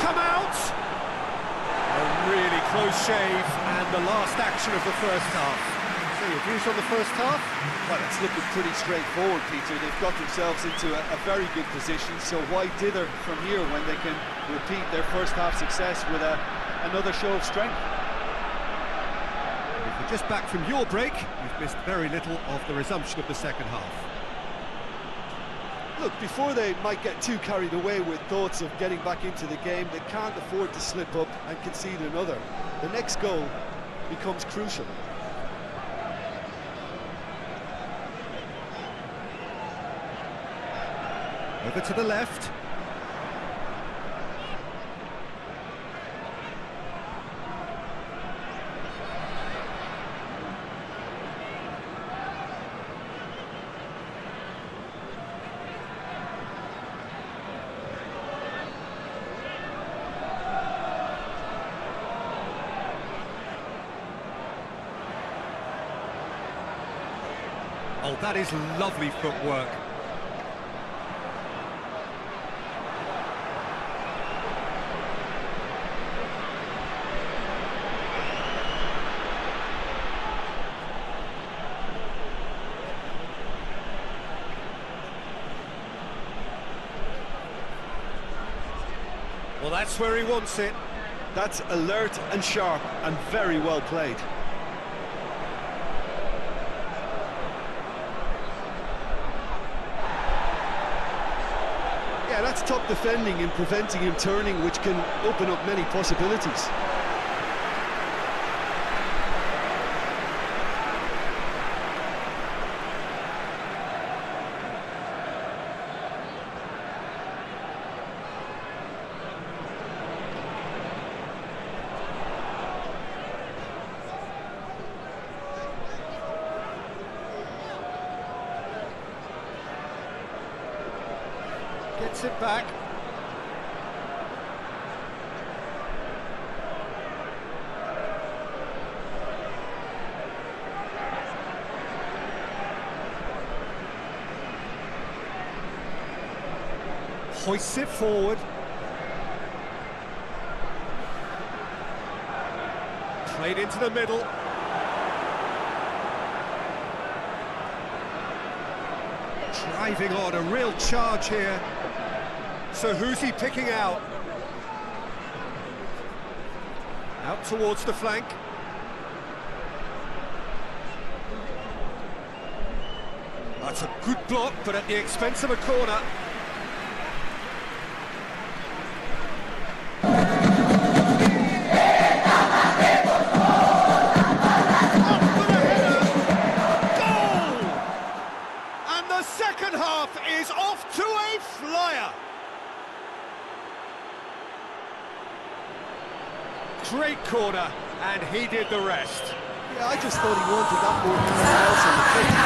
come out. A really close shave, and the last action of the first half. So your views on the first half? Well, it's looking pretty straightforward, Peter. They've got themselves into a very good position, so why dither from here when they can repeat their first half success with another show of strength? If you're just back from your break, you've missed very little of the resumption of the second half. Look, before they might get too carried away with thoughts of getting back into the game, they can't afford to slip up and concede another. The next goal becomes crucial. Over to the left. Oh, that is lovely footwork. Well, that's where he wants it. That's alert and sharp and very well played. Yeah, that's top defending and preventing him turning, which can open up many possibilities. Gets it back. Hoists it forward. Played into the middle. Driving on, a real charge here. So who's he picking out? Out towards the flank. That's a good block, but at the expense of a corner. Goal! And the second half is off to a flyer. Great corner, and he did the rest. Yeah, I just thought he wanted that more than anyone else on the pitch.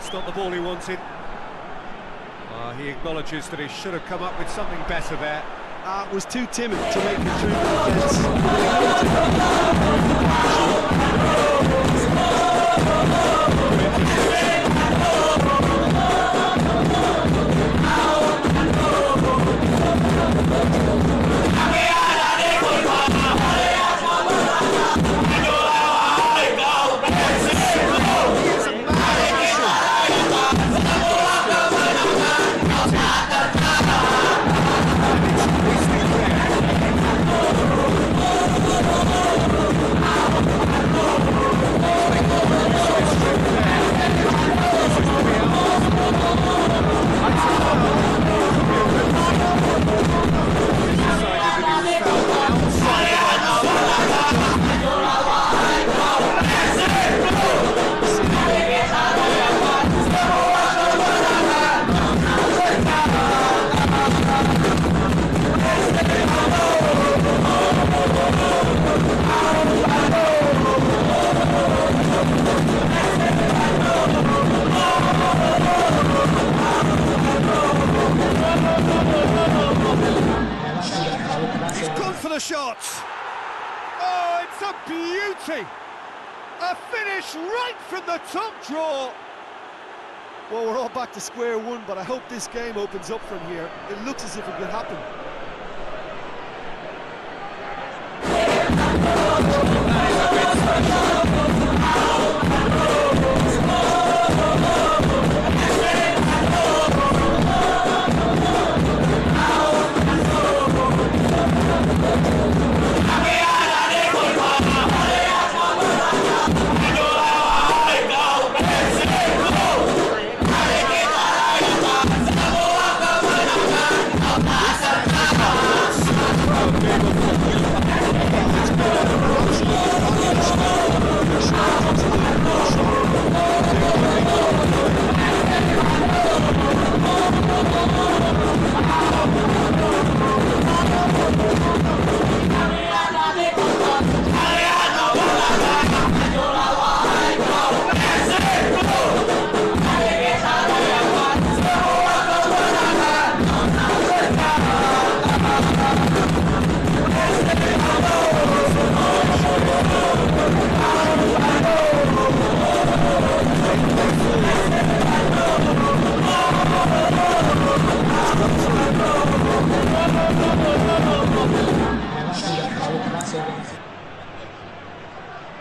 That's not the ball he wanted. He acknowledges that he should have come up with something better there. Was too timid to make it through the shots. Oh, it's a beauty. A finish right from the top draw. Well, we're all back to square one, but I hope this game opens up from here. It looks as if it could happen.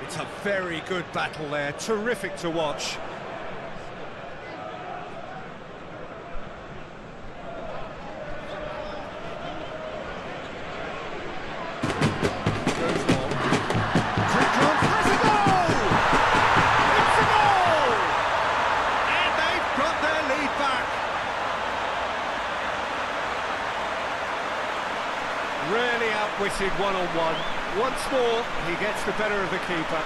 It's a very good battle there, terrific to watch. Really outwitted one-on-one. Once more, he gets the better of the keeper.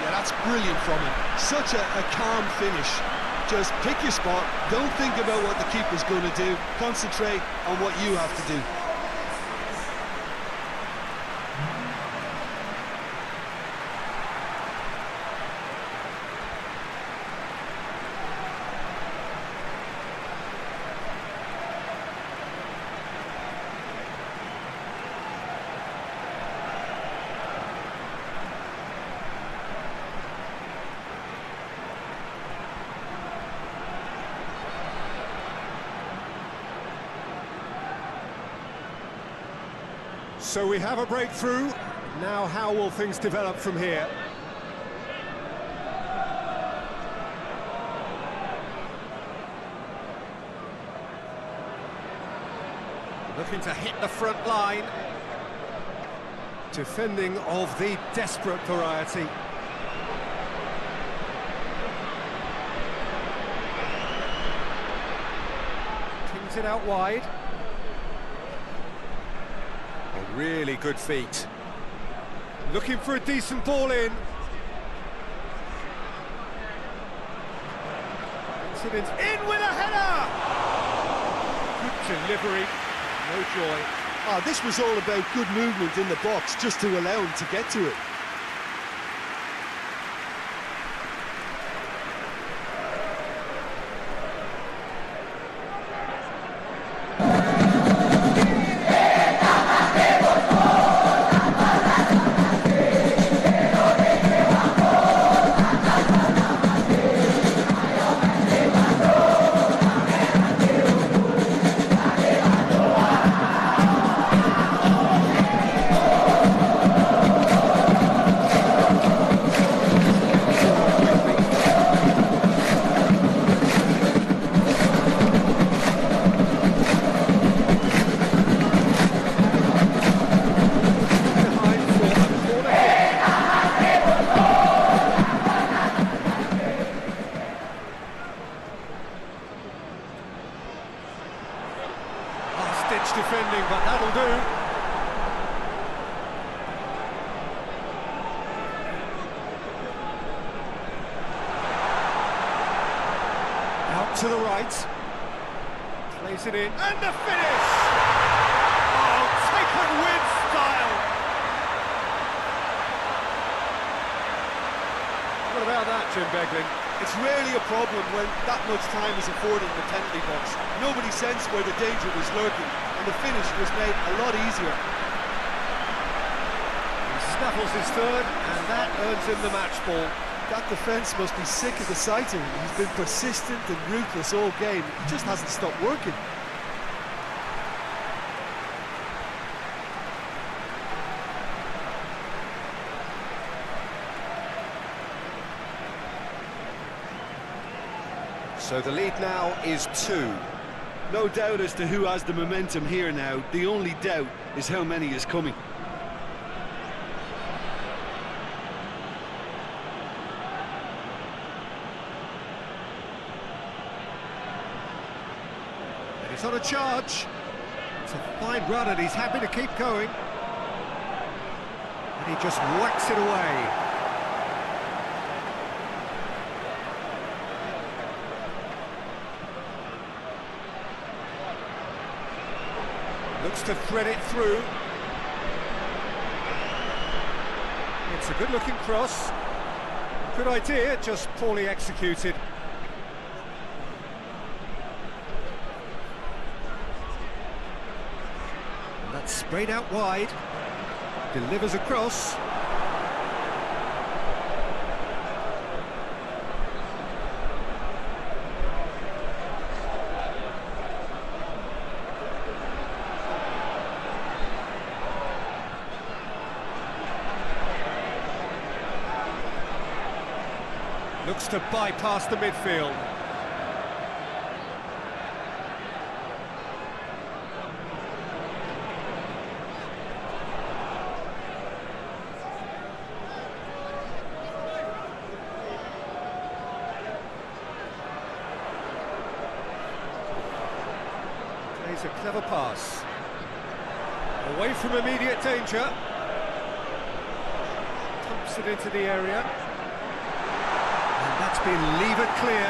Yeah, that's brilliant from him. Such a calm finish. Just pick your spot, don't think about what the keeper's going to do, concentrate on what you have to do. So we have a breakthrough. Now how will things develop from here? Looking to hit the front line. Defending of the desperate variety. Pings it out wide. A really good feat. Looking for a decent ball in. Incident in with a header! Good delivery, no joy. Oh, this was all about good movement in the box, just to allow him to get to it. last-ditch defending, but that'll do. Out to the right. Plays it in. And the finish! Oh, taken with style! What about that, Jim Beglin? It's rarely a problem when that much time is afforded in the penalty box. Nobody sensed where the danger was lurking, and the finish was made a lot easier. He snaffles his third, and that earns him the match ball. That defence must be sick of the sight of him. He's been persistent and ruthless all game. He just hasn't stopped working. So the lead now is 2. No doubt as to who has the momentum here now. The only doubt is how many is coming. And he's on a charge. It's a fine run and he's happy to keep going. And he just whacks it away. Looks to thread it through. It's a good-looking cross. Good idea, just poorly executed. And that's sprayed out wide. Delivers across. Looks to bypass the midfield. Plays a clever pass. Away from immediate danger. Pumps it into the area. That's been levered clear.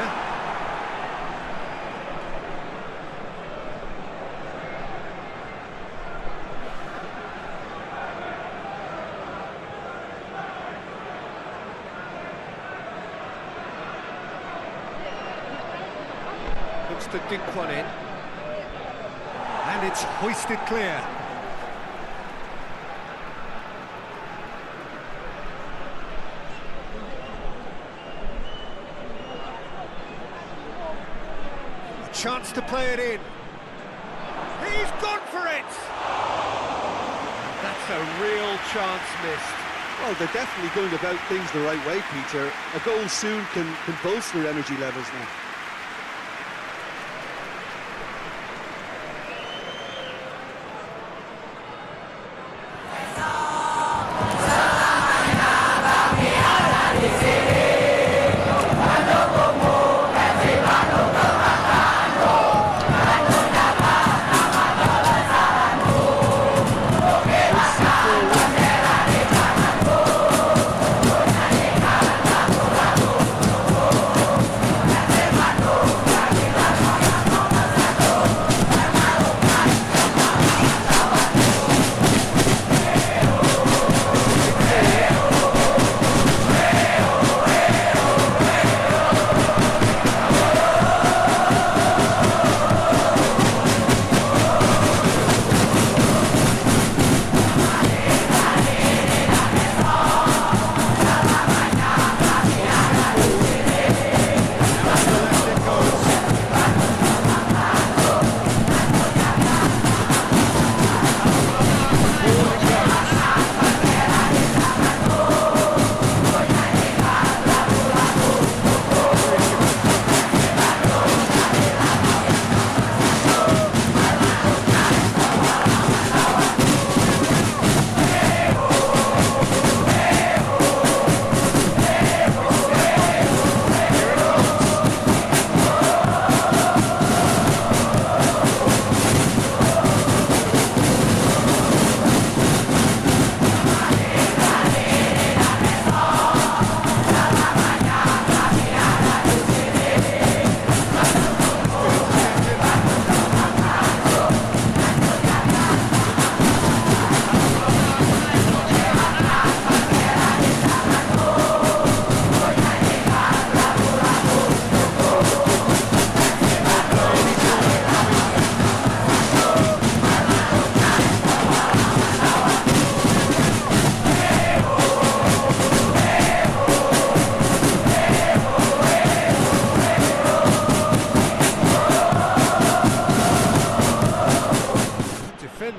Looks to dink one in. And it's hoisted clear. Chance to play it in. He's gone for it! That's a real chance missed. Well, they're definitely going about things the right way, Peter. A goal soon can bolster energy levels now.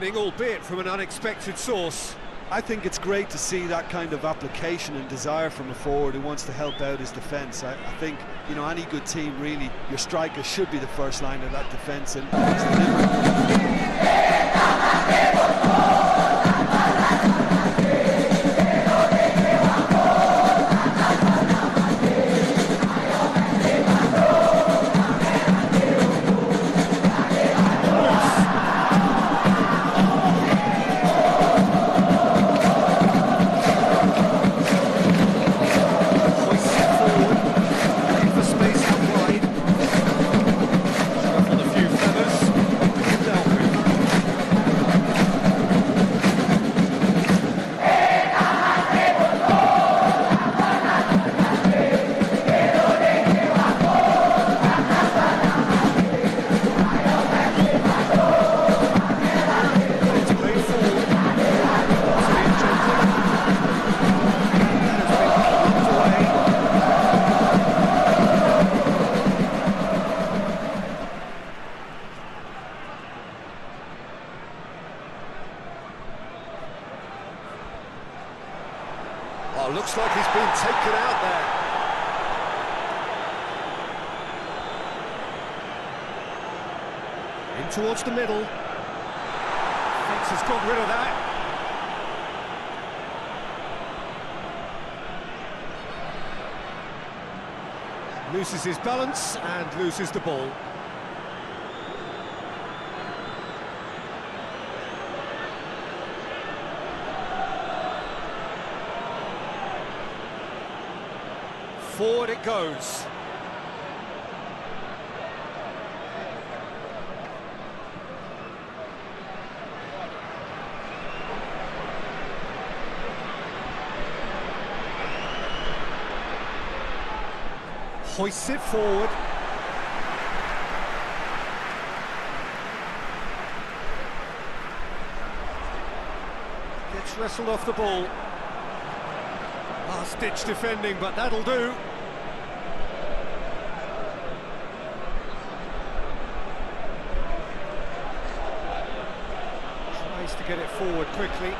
happening, albeit from an unexpected source. I think it's great to see that kind of application and desire from a forward who wants to help out his defence. I think, you know, any good team, really, your striker should be the first line of that defence, and he's delivering. Oh, looks like he's been taken out there. In towards the middle. Fence has got rid of that. Loses his balance and loses the ball. Forward it goes. Hoists it forward. Gets wrestled off the ball. Last-ditch defending, but that'll do. Tries to get it forward quickly.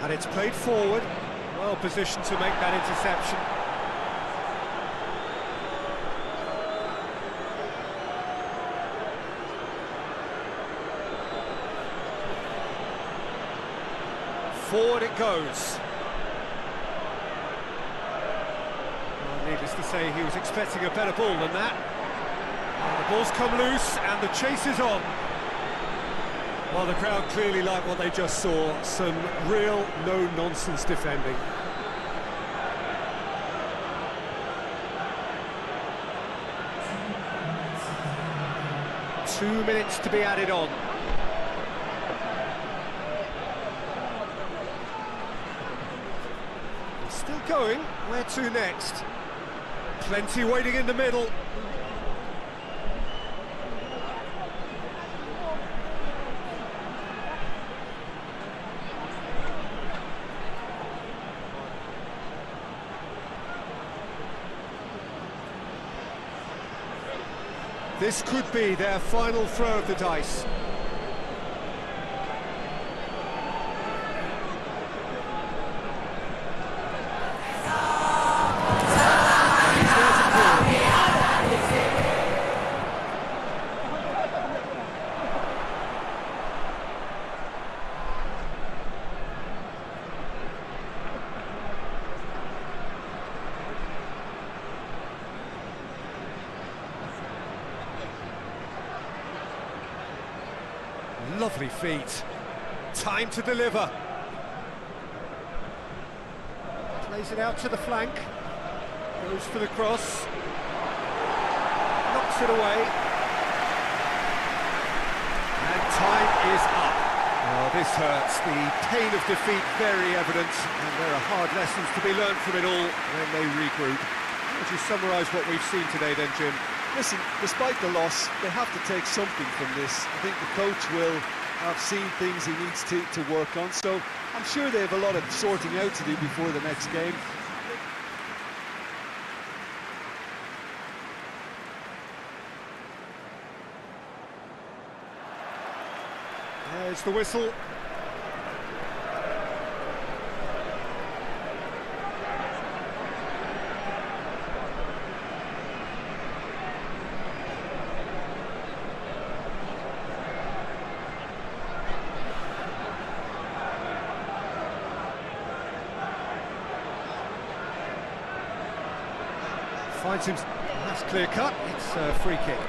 And it's played forward. Well positioned to make that interception. Forward it goes. Well, needless to say, he was expecting a better ball than that. And the ball's come loose and the chase is on. Well, the crowd clearly like what they just saw. Some real no-nonsense defending. Two minutes to be added on. Still going. Where to next? Plenty waiting in the middle. This could be their final throw of the dice. Lovely feet. Time to deliver. Plays it out to the flank. Goes for the cross. Knocks it away. And time is up. Oh, this hurts. The pain of defeat very evident, and there are hard lessons to be learned from it all when they regroup. Would you summarise what we've seen today then, Jim? Listen, despite the loss, they have to take something from this. I think the coach will I've seen things he needs to work on, so I'm sure they have a lot of sorting out to do before the next game. There's the whistle. Finds him. That's clear cut. It's a free kick.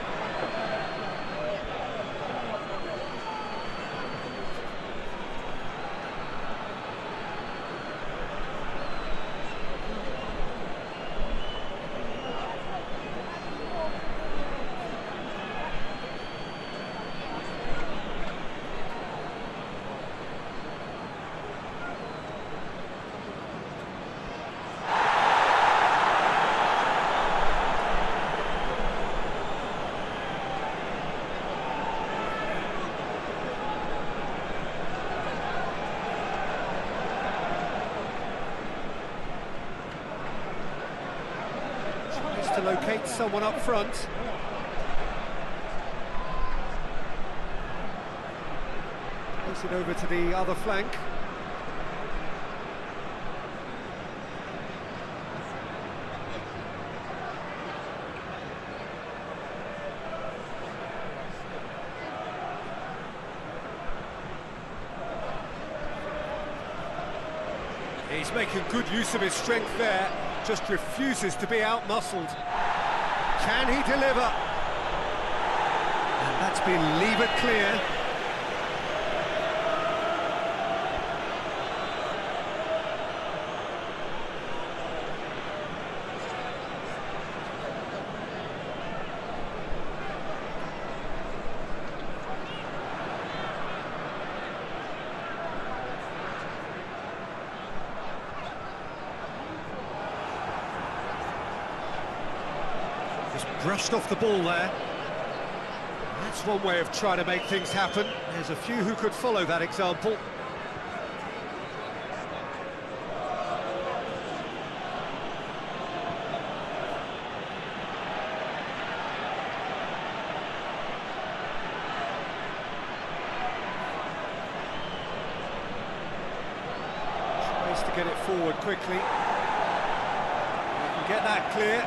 To locate someone up front. Pass it over to the other flank. He's making good use of his strength there, just refuses to be out-muscled. Can he deliver? And that's been levered clear. Brushed off the ball there. That's one way of trying to make things happen. There's a few who could follow that example. Tries to get it forward quickly. You can get that clear.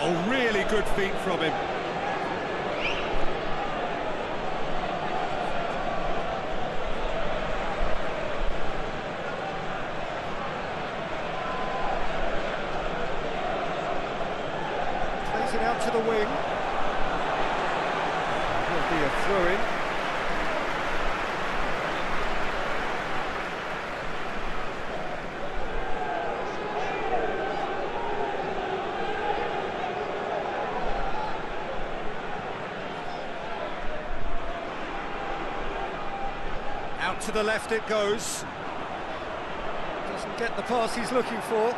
Oh, really good feet from him. Plays it out to the wing. There'll be a throw-in. Out to the left it goes. Doesn't get the pass he's looking for.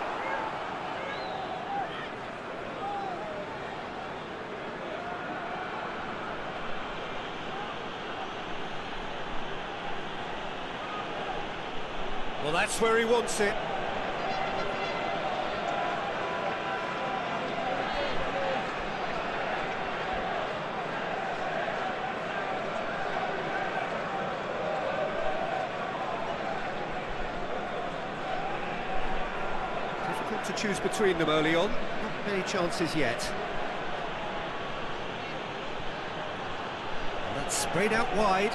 Well, that's where he wants it. To choose between them early on, not many chances yet. That's sprayed out wide.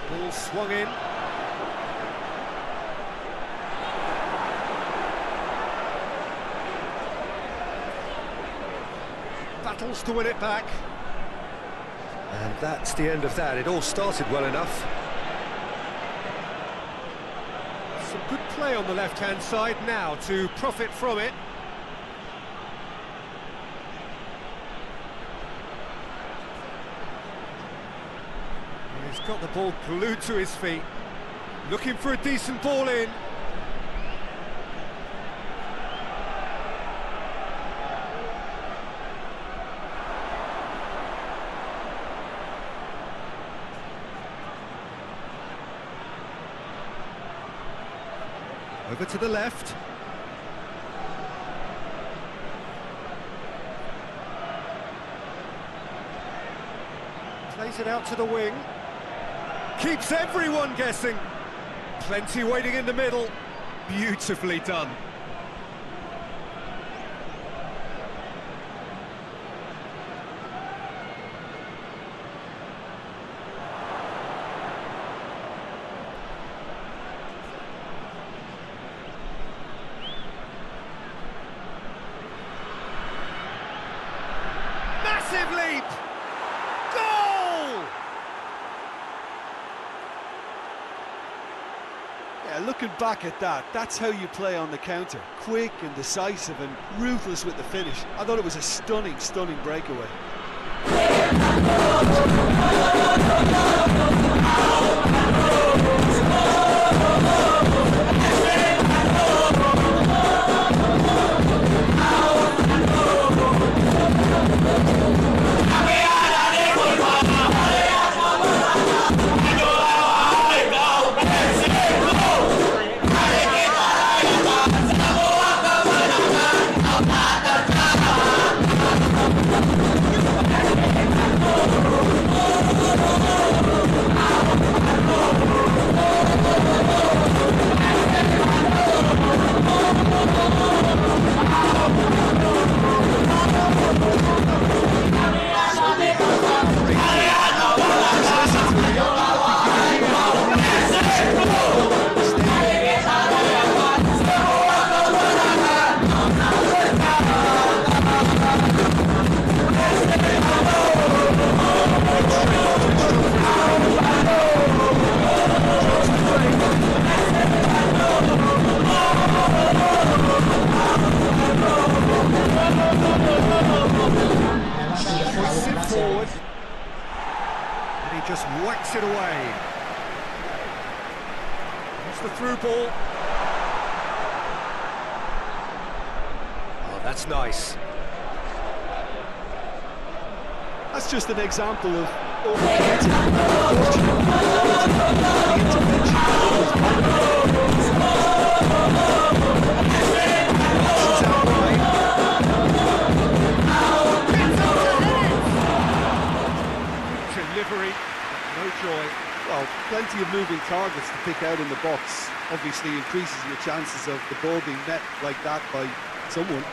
Ball swung in. Battles to win it back. And that's the end of that. It all started well enough. Good play on the left-hand side now to profit from it. He's got the ball glued to his feet, looking for a decent ball in. Over to the left. Plays it out to the wing. Keeps everyone guessing. Plenty waiting in the middle. Beautifully done. Massive leap! Goal! Yeah, looking back at that, that's how you play on the counter. Quick and decisive and ruthless with the finish. I thought it was a stunning, stunning breakaway. Forward, and he just whacks it away. It's the through ball. Oh, that's nice. That's just an example of overcommitting. Delivery, no joy. Well, plenty of moving targets to pick out in the box. Obviously increases your chances of the ball being met like that by someone.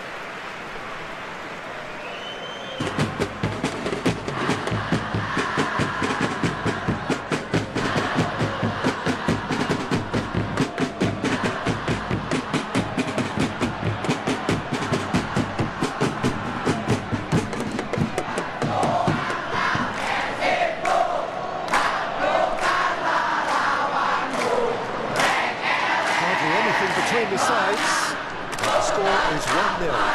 Between the sides, the score is 1-0.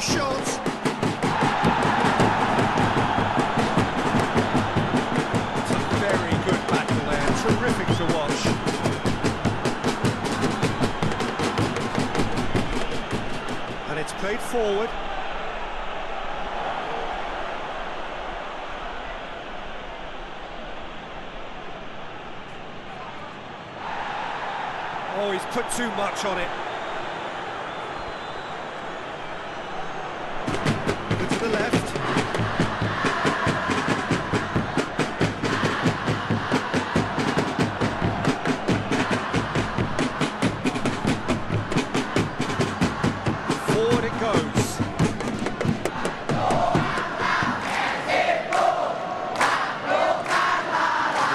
a shot. It's a very good battle there, terrific to watch. And it's played forward. Oh, he's put too much on it. Good to the left. Forward it goes.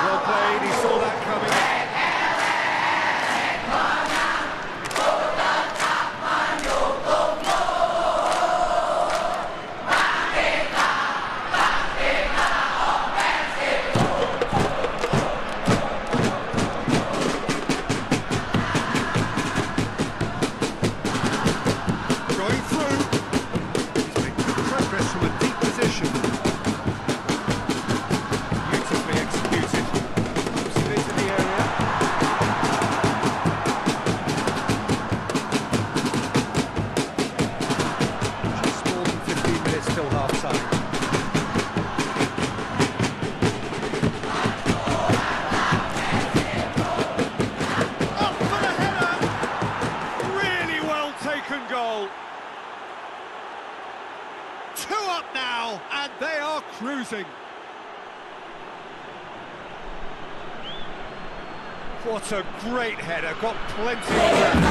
Well played, he saw that coming. And they are cruising. What a great header, got plenty of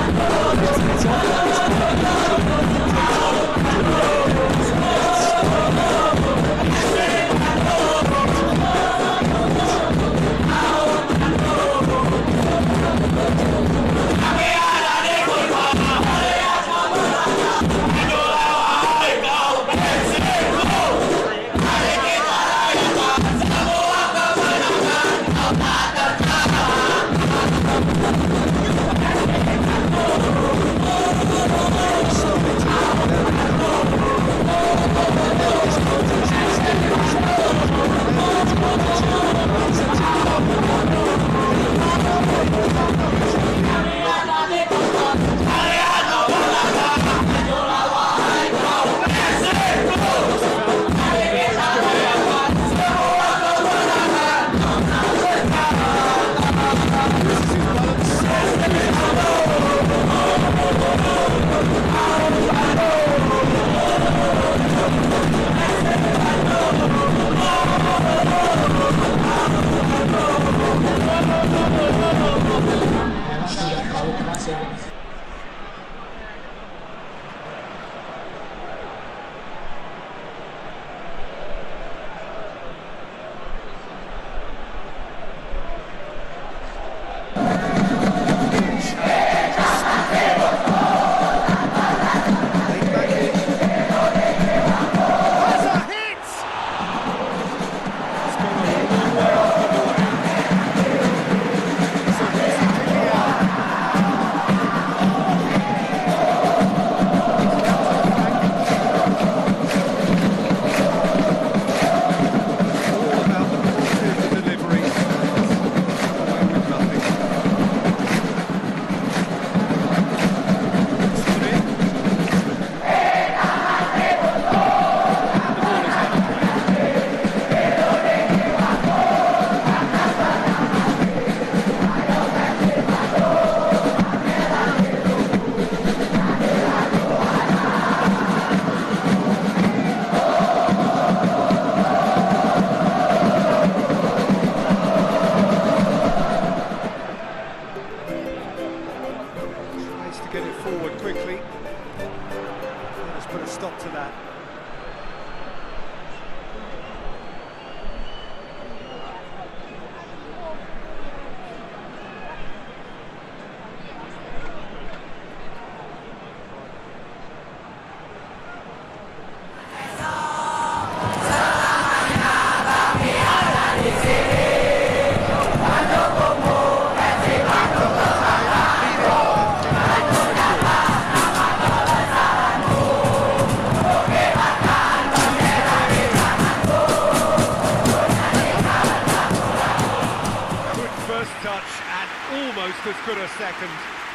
as good a second.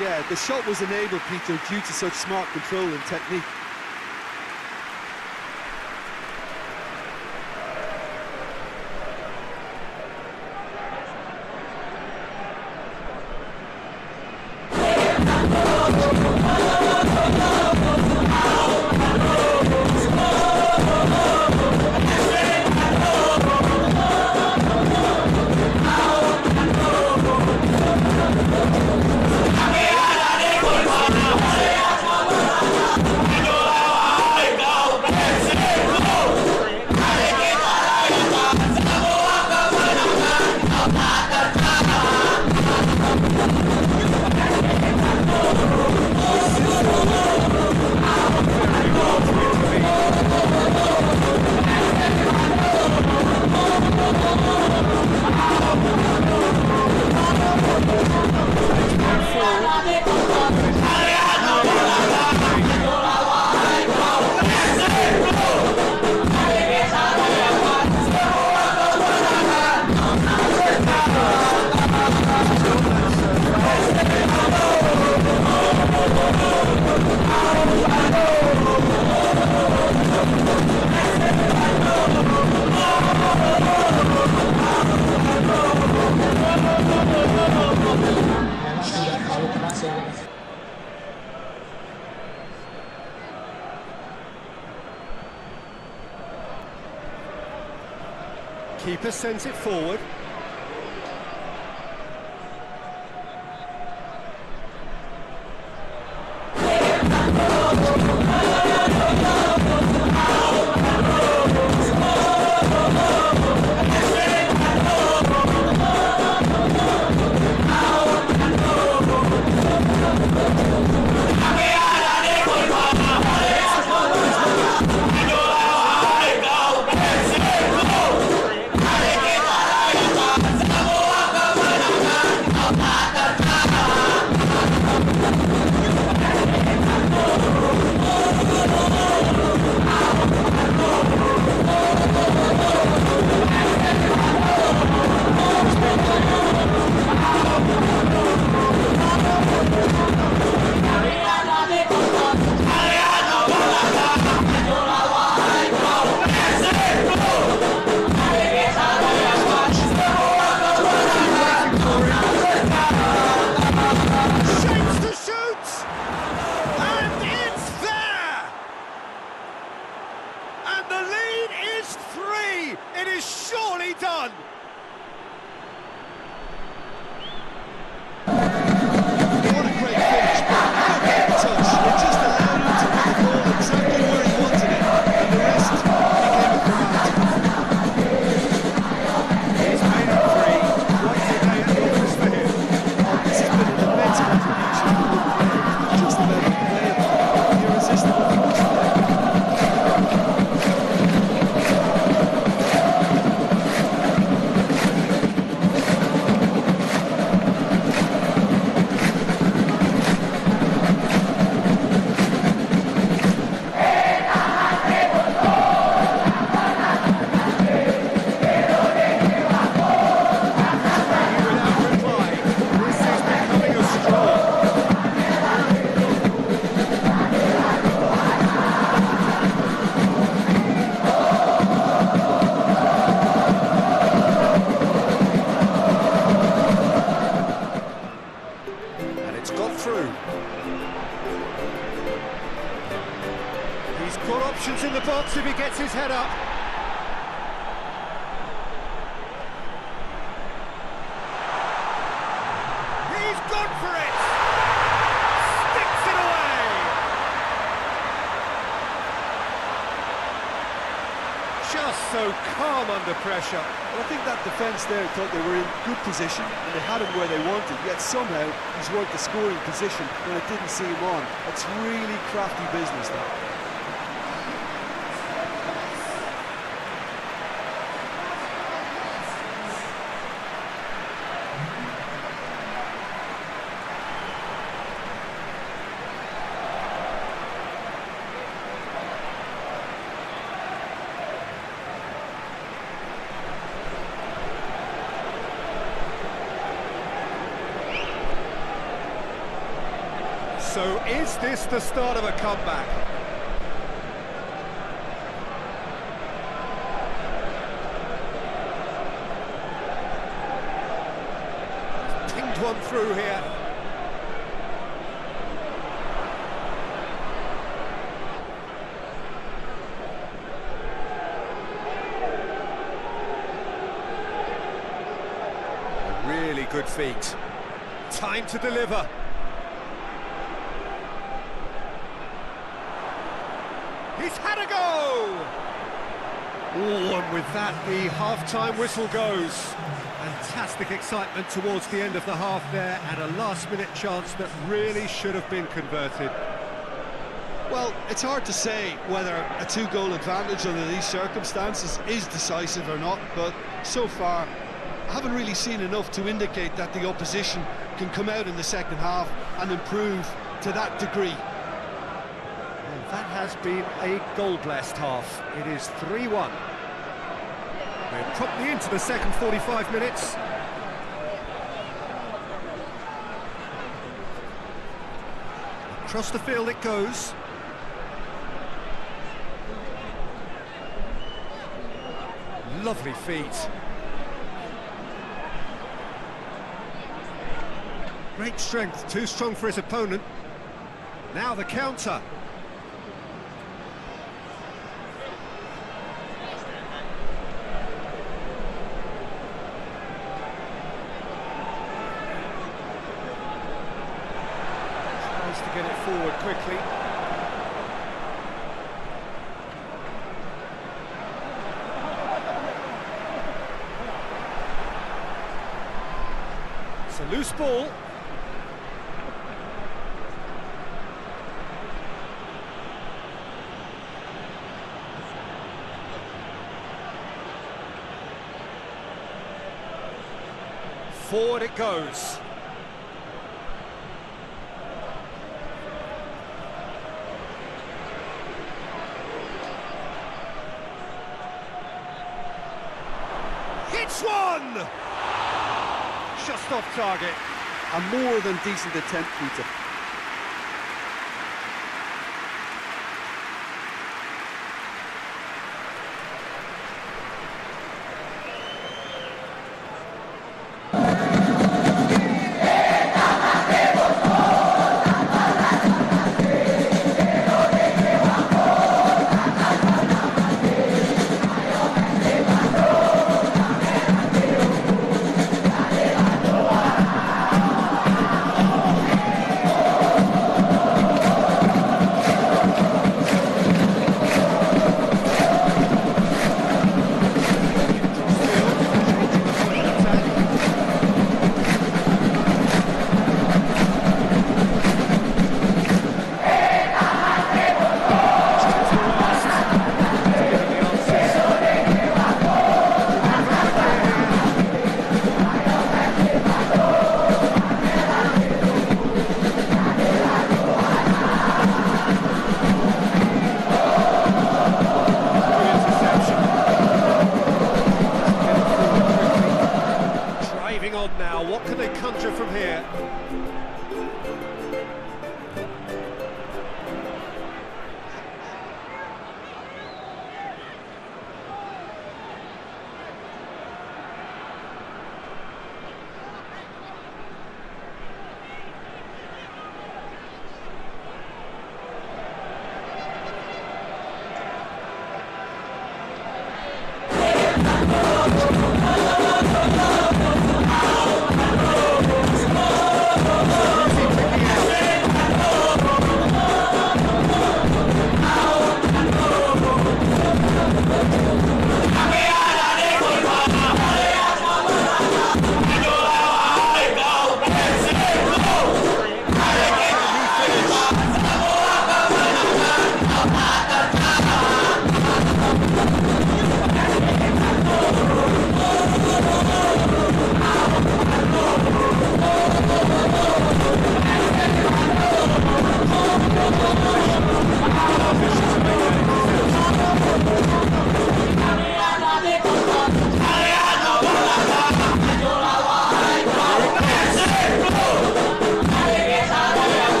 Yeah, the shot was enabled, Peter, due to such smart control and technique. Keeper sends it forward. Options in the box if he gets his head up. He's gone for it! Sticks it away! Just so calm under pressure. Well, I think that defence there thought they were in good position and they had him where they wanted, yet somehow he's worked the scoring position when it didn't see him on. It's really crafty business now. So is this the start of a comeback? Pinged one through here. Really good feet. Time to deliver. He's had a go! Oh, and with that, the half-time whistle goes. Fantastic excitement towards the end of the half there, and a last-minute chance that really should have been converted. Well, it's hard to say whether a two-goal advantage under these circumstances is decisive or not, but so far I haven't really seen enough to indicate that the opposition can come out in the second half and improve to that degree. Well, that has been a goal-blessed half. It is 3-1. We're promptly into the second 45 minutes. Across the field it goes. Lovely feet. Great strength, too strong for his opponent. Now the counter. Tries to get it forward quickly. It's a loose ball. Forward it goes. Hits one! Just off target. A more than decent attempt, Peter.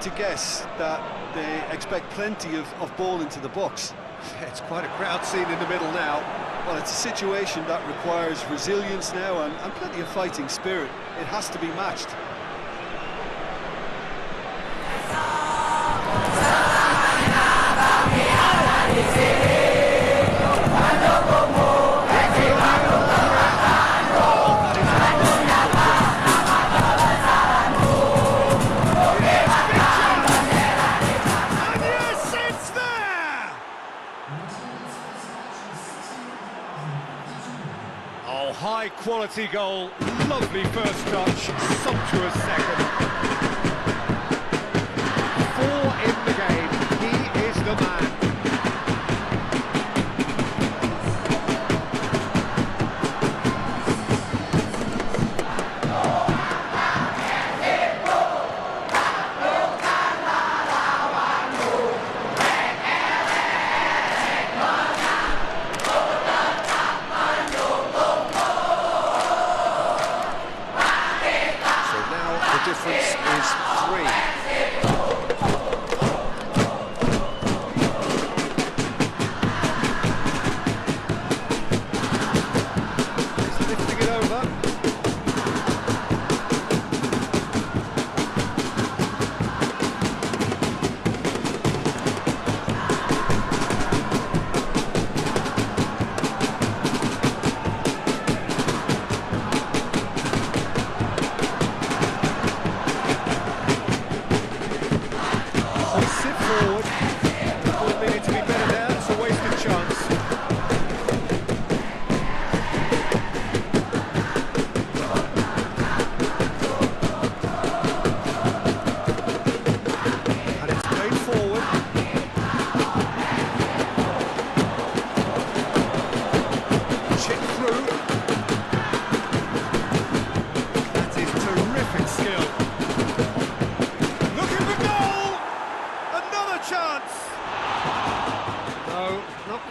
to guess that they expect plenty of ball into the box. It's quite a crowd scene in the middle now. Well, it's a situation that requires resilience now and plenty of fighting spirit. It has to be matched. High quality goal, lovely first touch, sumptuous second. 4 in the game, he is the man.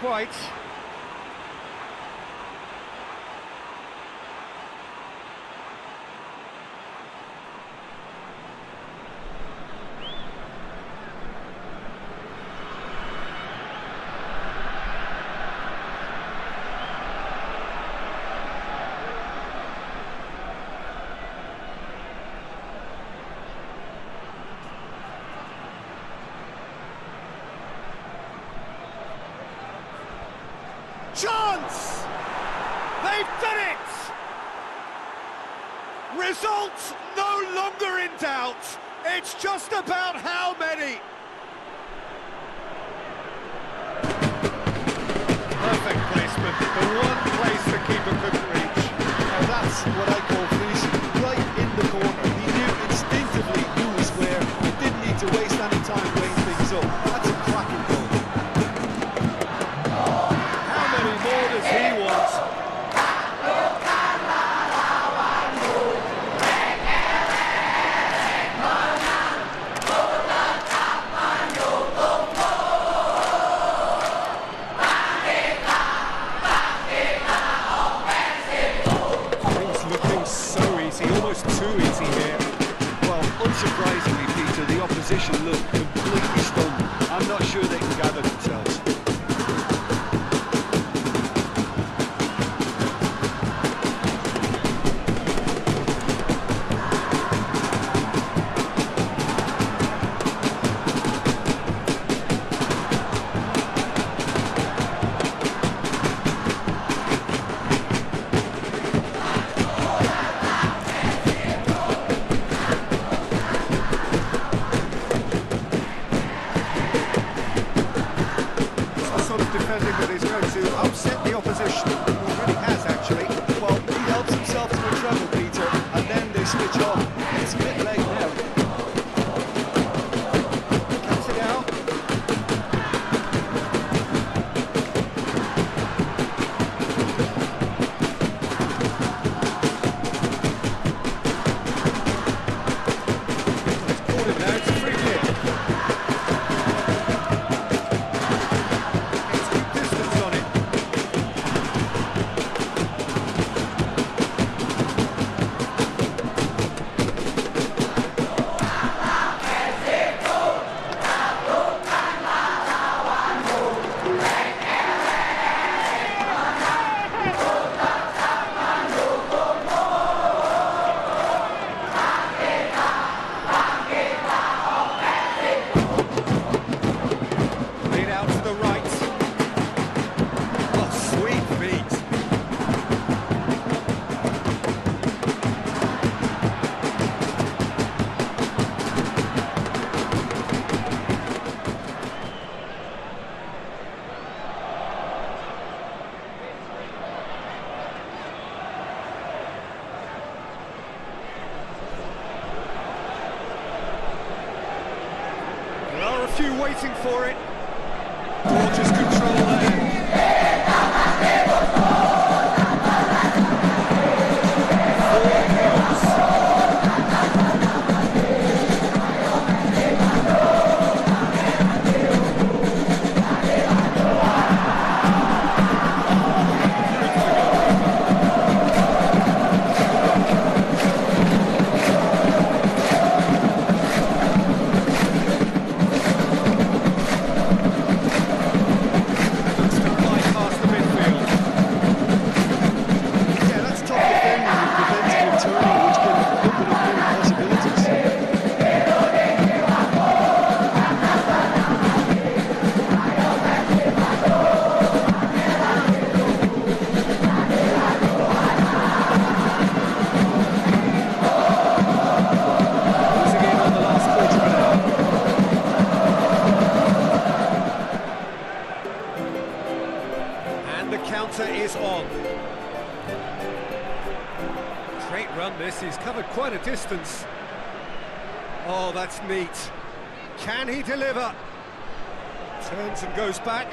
Quite. Chance! They've done it! Results no longer in doubt. It's just about how many. Perfect placement, the one place the keeper couldn't reach. Now that's what I call finishing, right in the corner. He knew instinctively who was where. He didn't need to waste any time weighing things up. That's a cracking goal. More does he want? Things looking so easy, almost too easy here. Well, unsurprisingly, Peter, the opposition look completely stunned. I'm not sure they can gather themselves. Defending that is going to upset the opposition. He already has, actually. Well, he helps himself to a treble, Peter, and then they switch off. It's a bit late now. Cuts it out. It's caught him now, it's a free kick. Distance on it. queue waiting for it. Gorgeous control there. Is on. Great run this, he's covered quite a distance. Oh, that's neat. Can he deliver? Turns and goes back.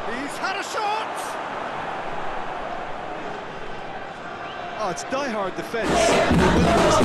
He's had a shot! Oh, it's die-hard defence.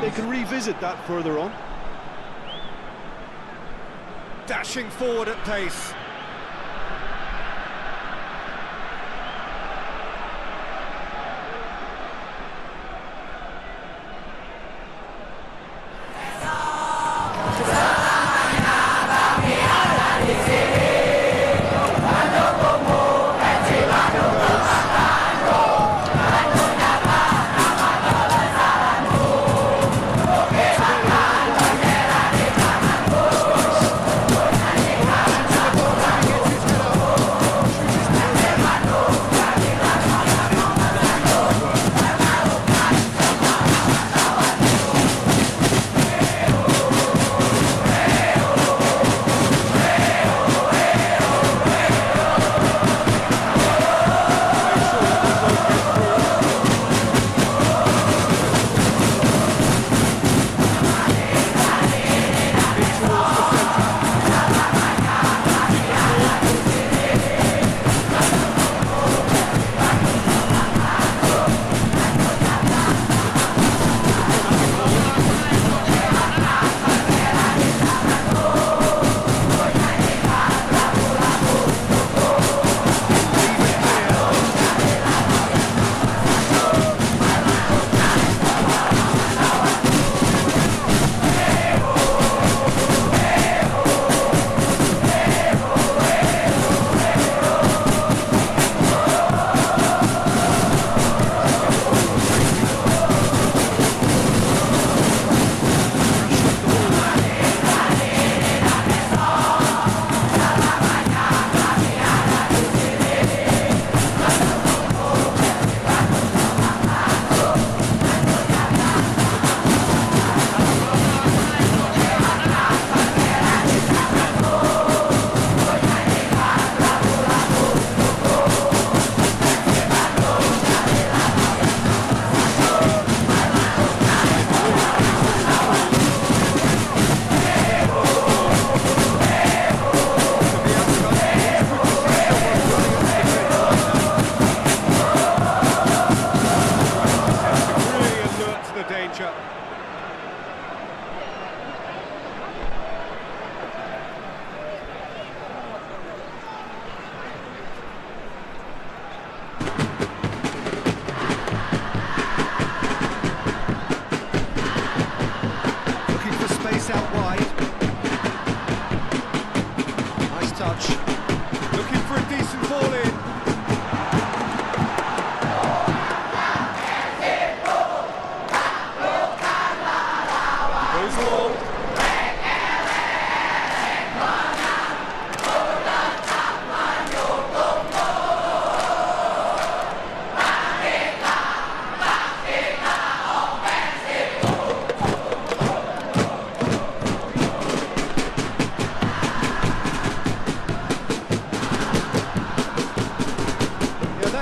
They can revisit that further on. Dashing forward at pace.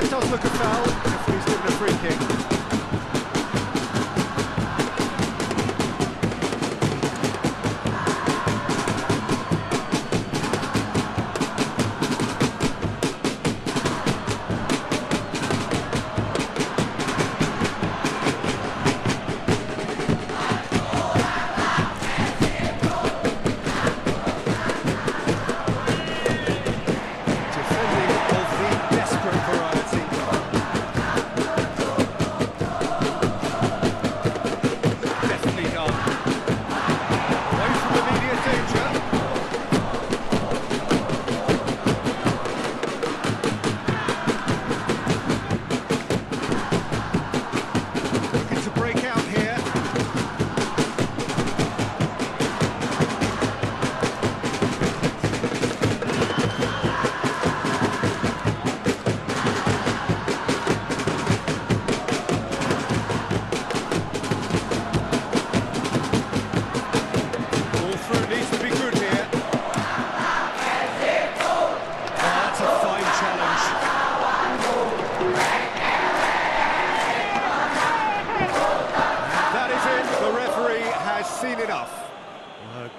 that does look a foul. Referee's given a free kick.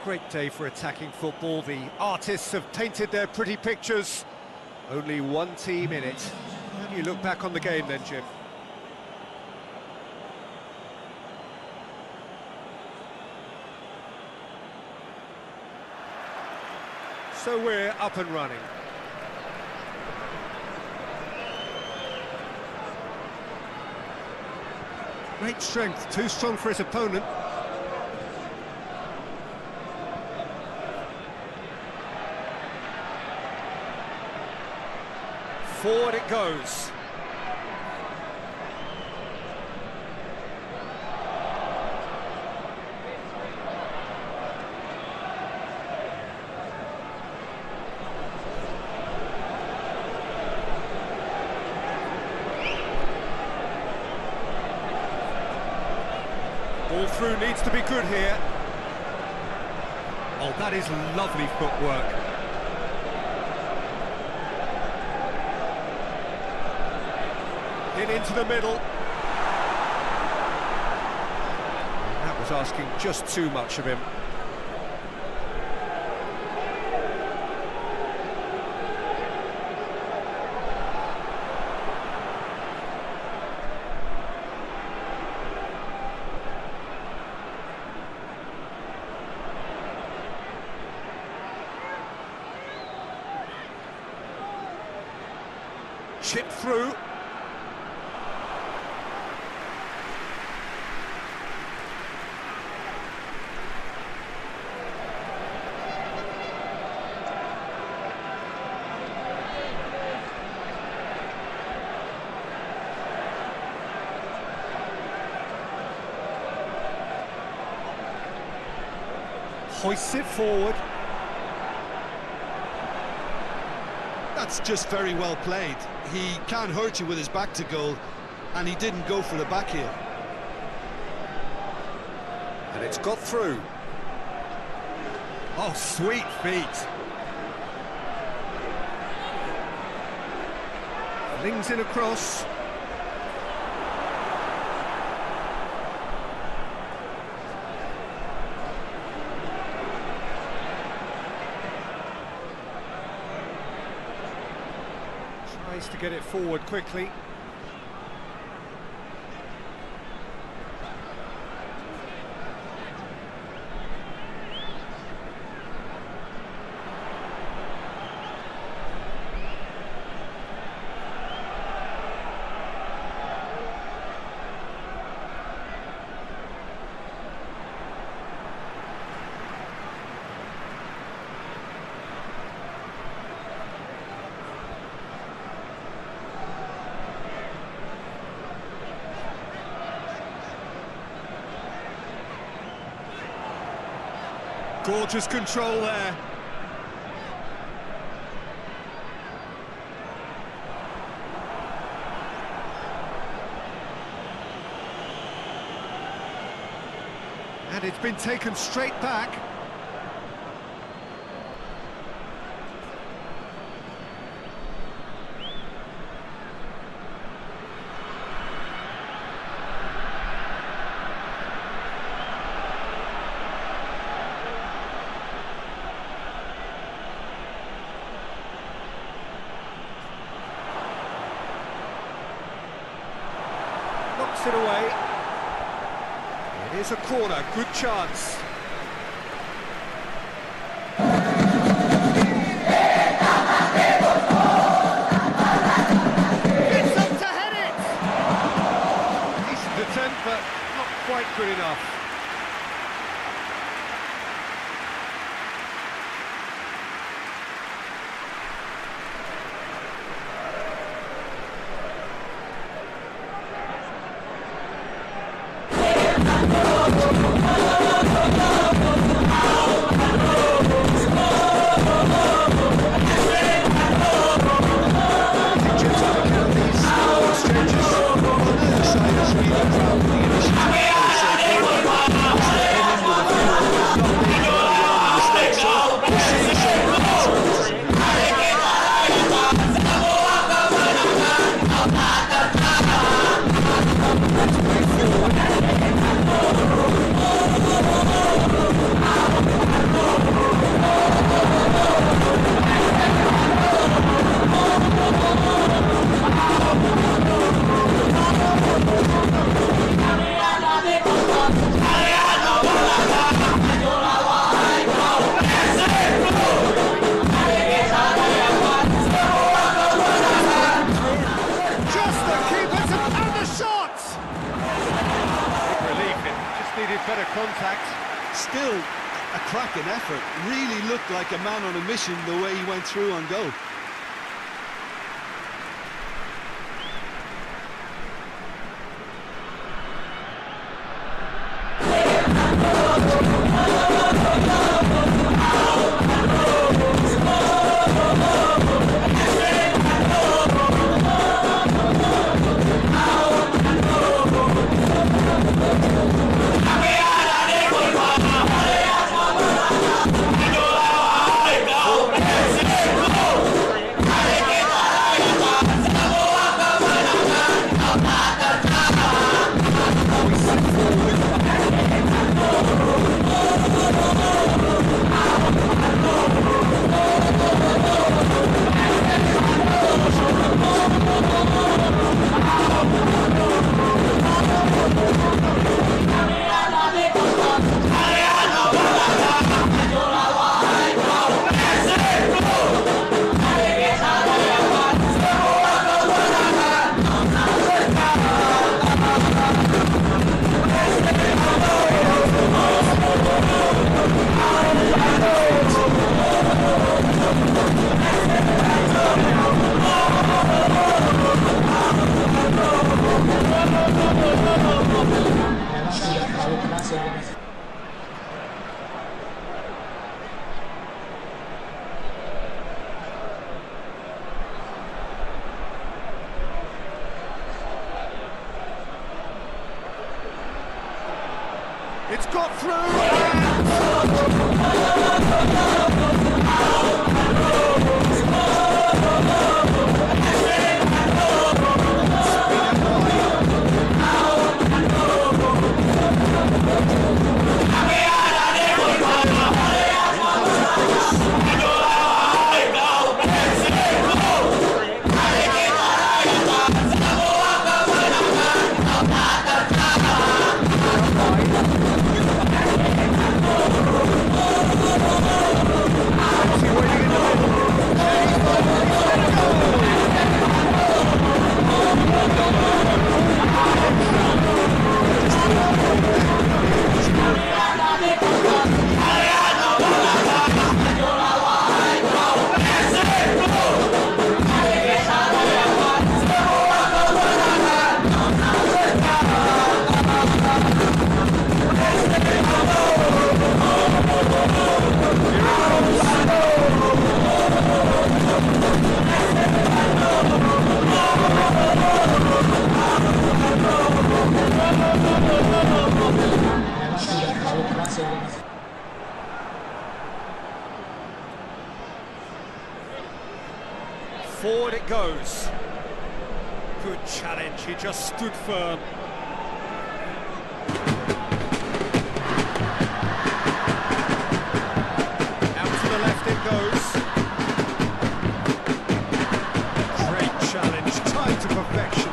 Great day for attacking football. The artists have painted their pretty pictures. Only one team in it. How do you look back on the game then, Jim? So we're up and running. Great strength, too strong for his opponent. Forward it goes. Ball through needs to be good here. Oh, that is lovely footwork. Into the middle. That was asking just too much of him. Chip through. Hoists it forward. That's just very well played. He can't hurt you with his back to goal, and he didn't go for the back heel. And it's got through. Oh, sweet feet. Lings in across. Tries to get it forward quickly. Gorgeous control there. And it's been taken straight back. Puts it away. It is a corner, good chance. Gets up to head it! Decent attempt, but not quite good enough. Better contact. Still a cracking effort. Really looked like a man on a mission the way he went through on goal. It's got through. Forward it goes. Good challenge, he just stood firm. Out to the left it goes. Great challenge, tied to perfection.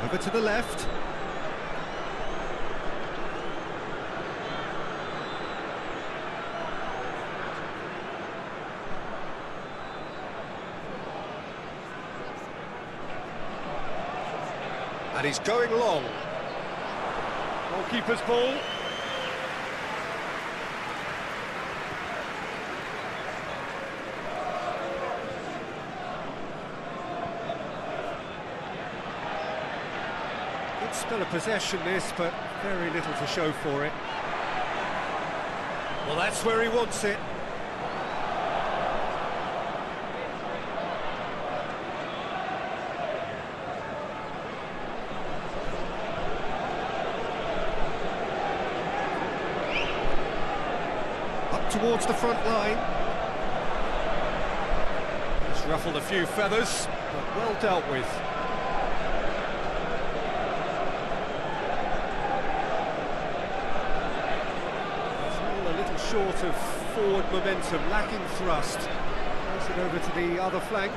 Over to the left. And he's going long. Goalkeeper's ball. Good spell of possession this, but very little to show for it. Well, that's where he wants it. Towards the front line. Just ruffled a few feathers, but well dealt with. Still a little short of forward momentum, lacking thrust. Pass it over to the other flank.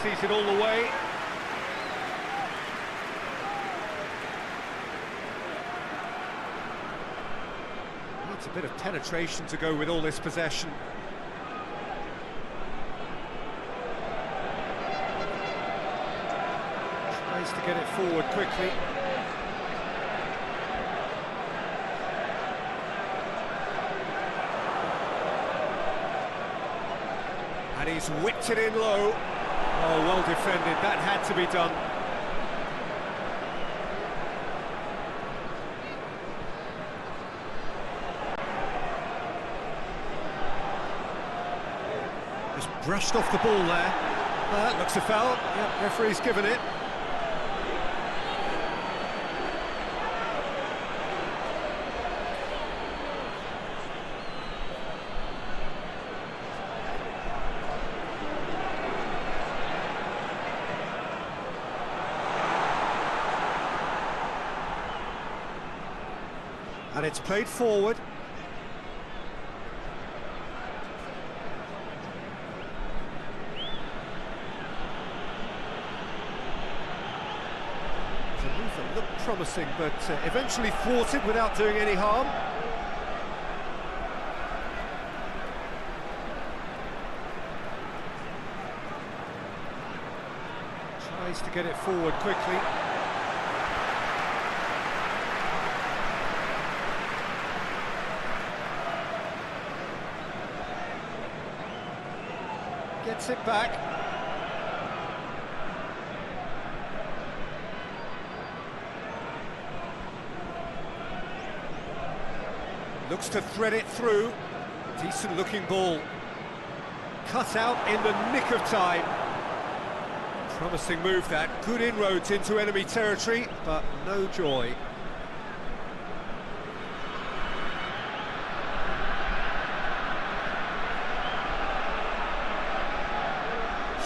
Sees it all the way. Needs a bit of penetration to go with all this possession. Tries to get it forward quickly. And he's whipped it in low. Oh, well defended, that had to be done. Just brushed off the ball there. That looks a foul. Yep, referee's given it. And it's played forward. The move looked promising, but eventually thwarted without doing any harm. Tries to get it forward quickly. Gets it back. Looks to thread it through. Decent looking ball. Cut out in the nick of time. Promising move that. Good inroads into enemy territory, but no joy.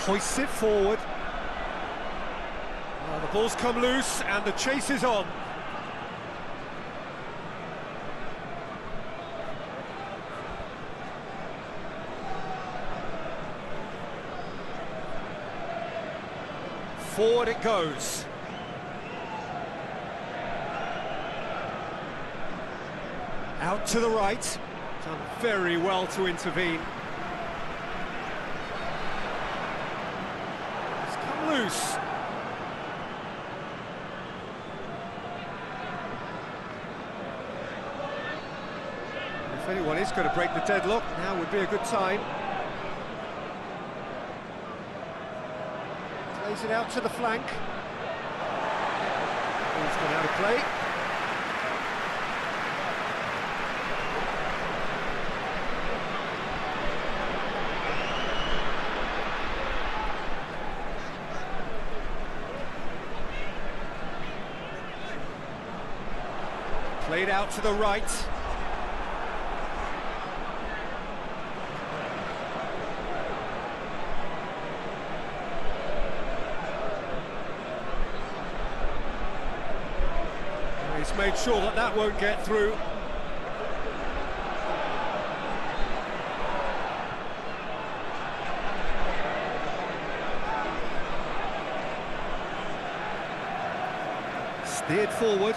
Hoists it forward. Well, the ball's come loose and the chase is on. Forward it goes. Out to the right. Done very well to intervene. Loose. If anyone is going to break the deadlock, now would be a good time. Plays it out to the flank. Ball's gone out of play. Played out to the right. He's made sure that that won't get through. Steered forward.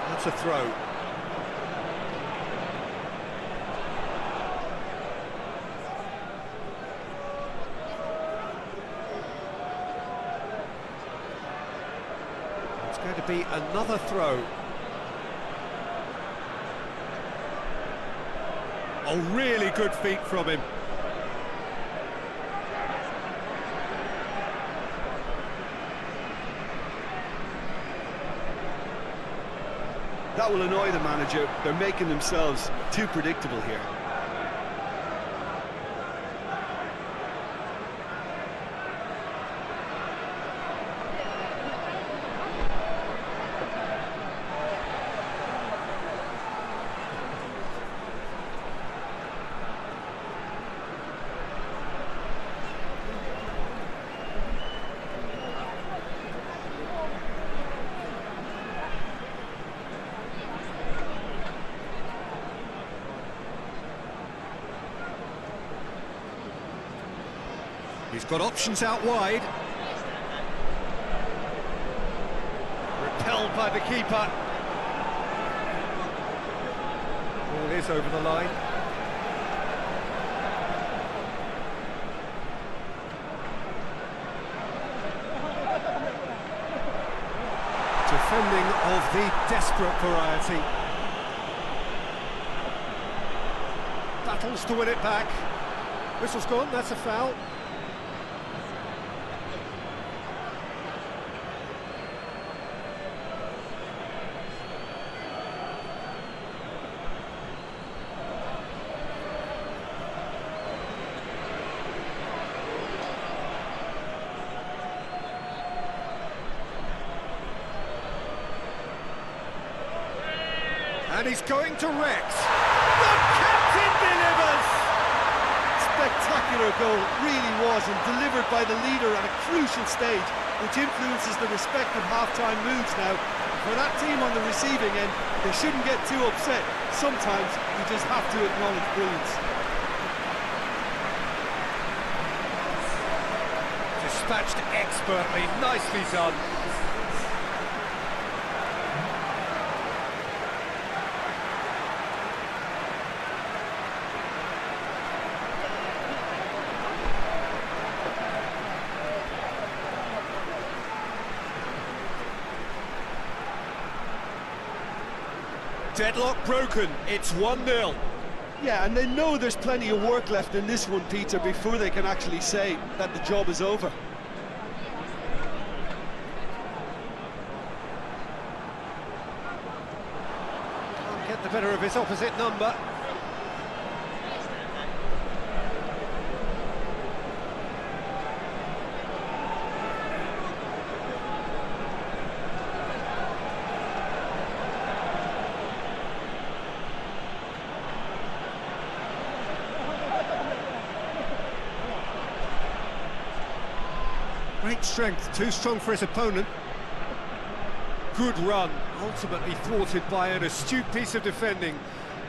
That's a throw. It's going to be another throw. Oh, really good feet from him. That will annoy the manager. They're making themselves too predictable here. He's got options out wide. Repelled by the keeper. Ball is over the line. Defending of the desperate variety. Battles to win it back. Whistle's gone, that's a foul. And he's going to Rex. The captain delivers! Spectacular goal, really was, and delivered by the leader at a crucial stage, which influences the respective half-time moods now. For that team on the receiving end, they shouldn't get too upset. Sometimes you just have to acknowledge brilliance. Dispatched expertly, nicely done. Deadlock broken, it's 1-0. Yeah, and they know there's plenty of work left in this one, Peter, before they can actually say that the job is over. Can't get the better of his opposite number. Great strength, too strong for his opponent. Good run, ultimately thwarted by an astute piece of defending.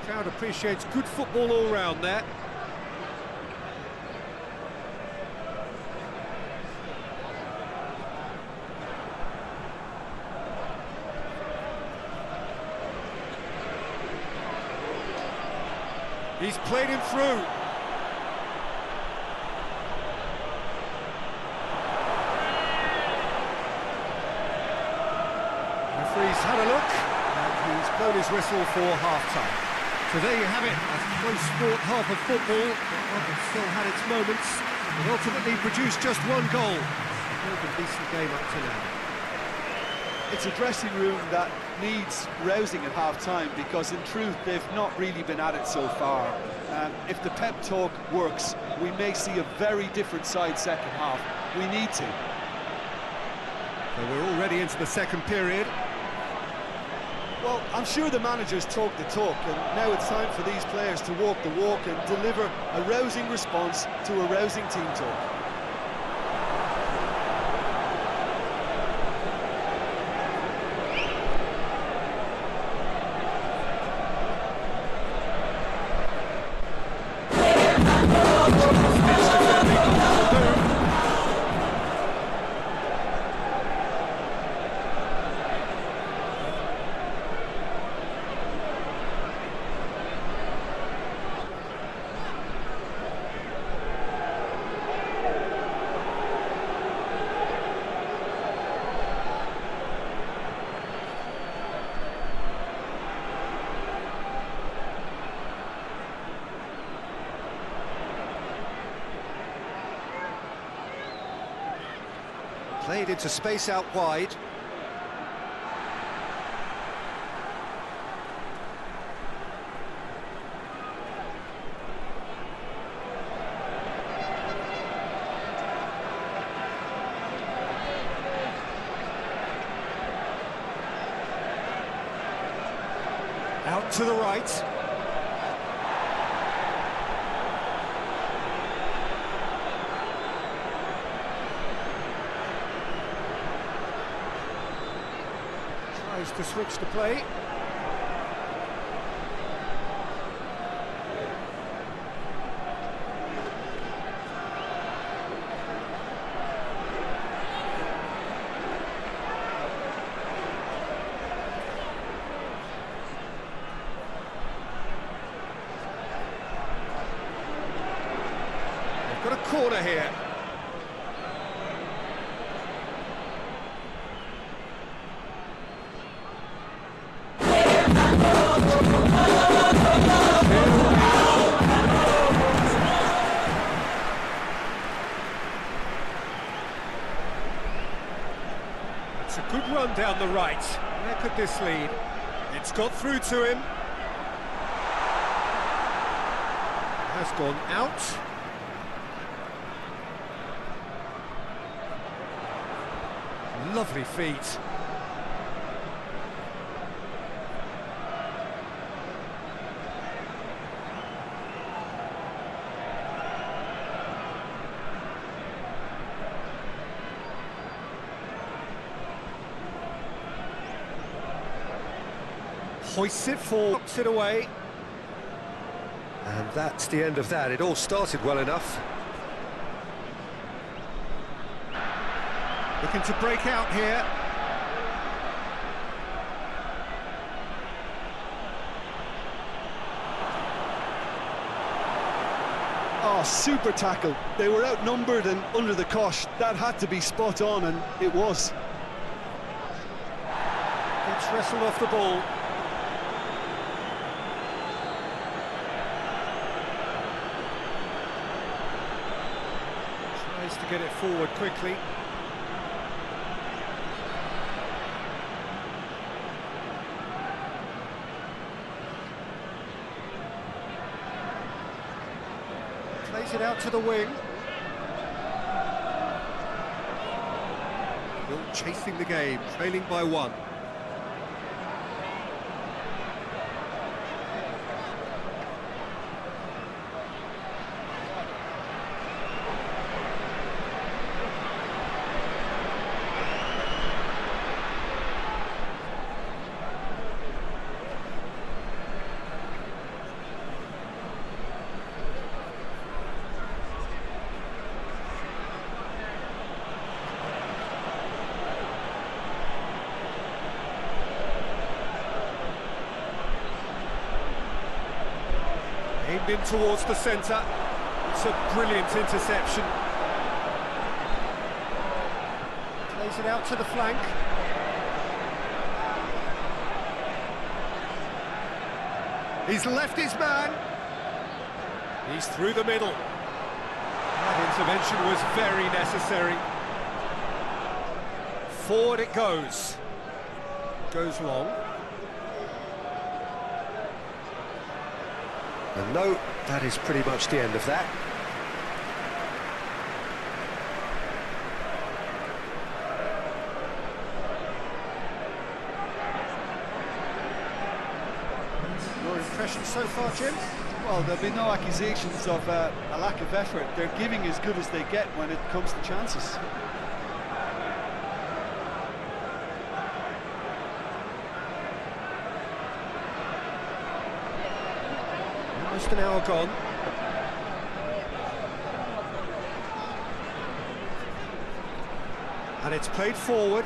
Crowd appreciates good football all round there. He's played him through. Referee's had a look, and he's blown his whistle for half-time. So there you have it, a close sport half of football, but it still had its moments. It ultimately produced just one goal. A decent game up to now. It's a dressing room that needs rousing at half-time, because in truth they've not really been at it so far. If the pep talk works, we may see a very different side second half. We need to. So we're already into the second period. Well, I'm sure the managers talk the talk, and now it's time for these players to walk the walk and deliver a rousing response to a rousing team talk. Played into space out wide. Out to the right. Tries to switch the play. Got a corner here. It's a good run down the right. Where could this lead? It's got through to him. Has gone out. Lovely feet. Hoists it forward, knocks it away. And that's the end of that. It all started well enough. Looking to break out here. Oh, super tackle. They were outnumbered and under the cosh. That had to be spot on, and it was. Gets wrestled off the ball. Tries to get it forward quickly. Plays it out to the wing. Still chasing the game, trailing by 1. Aimed in towards the centre. It's a brilliant interception. Plays it out to the flank. He's left his man. He's through the middle. That intervention was very necessary. Forward it goes. Goes long. And no, that is pretty much the end of that. Your impression so far, Jim? Well, there'll be no accusations of a lack of effort. They're giving as good as they get when it comes to chances. Almost an hour gone. And it's played forward.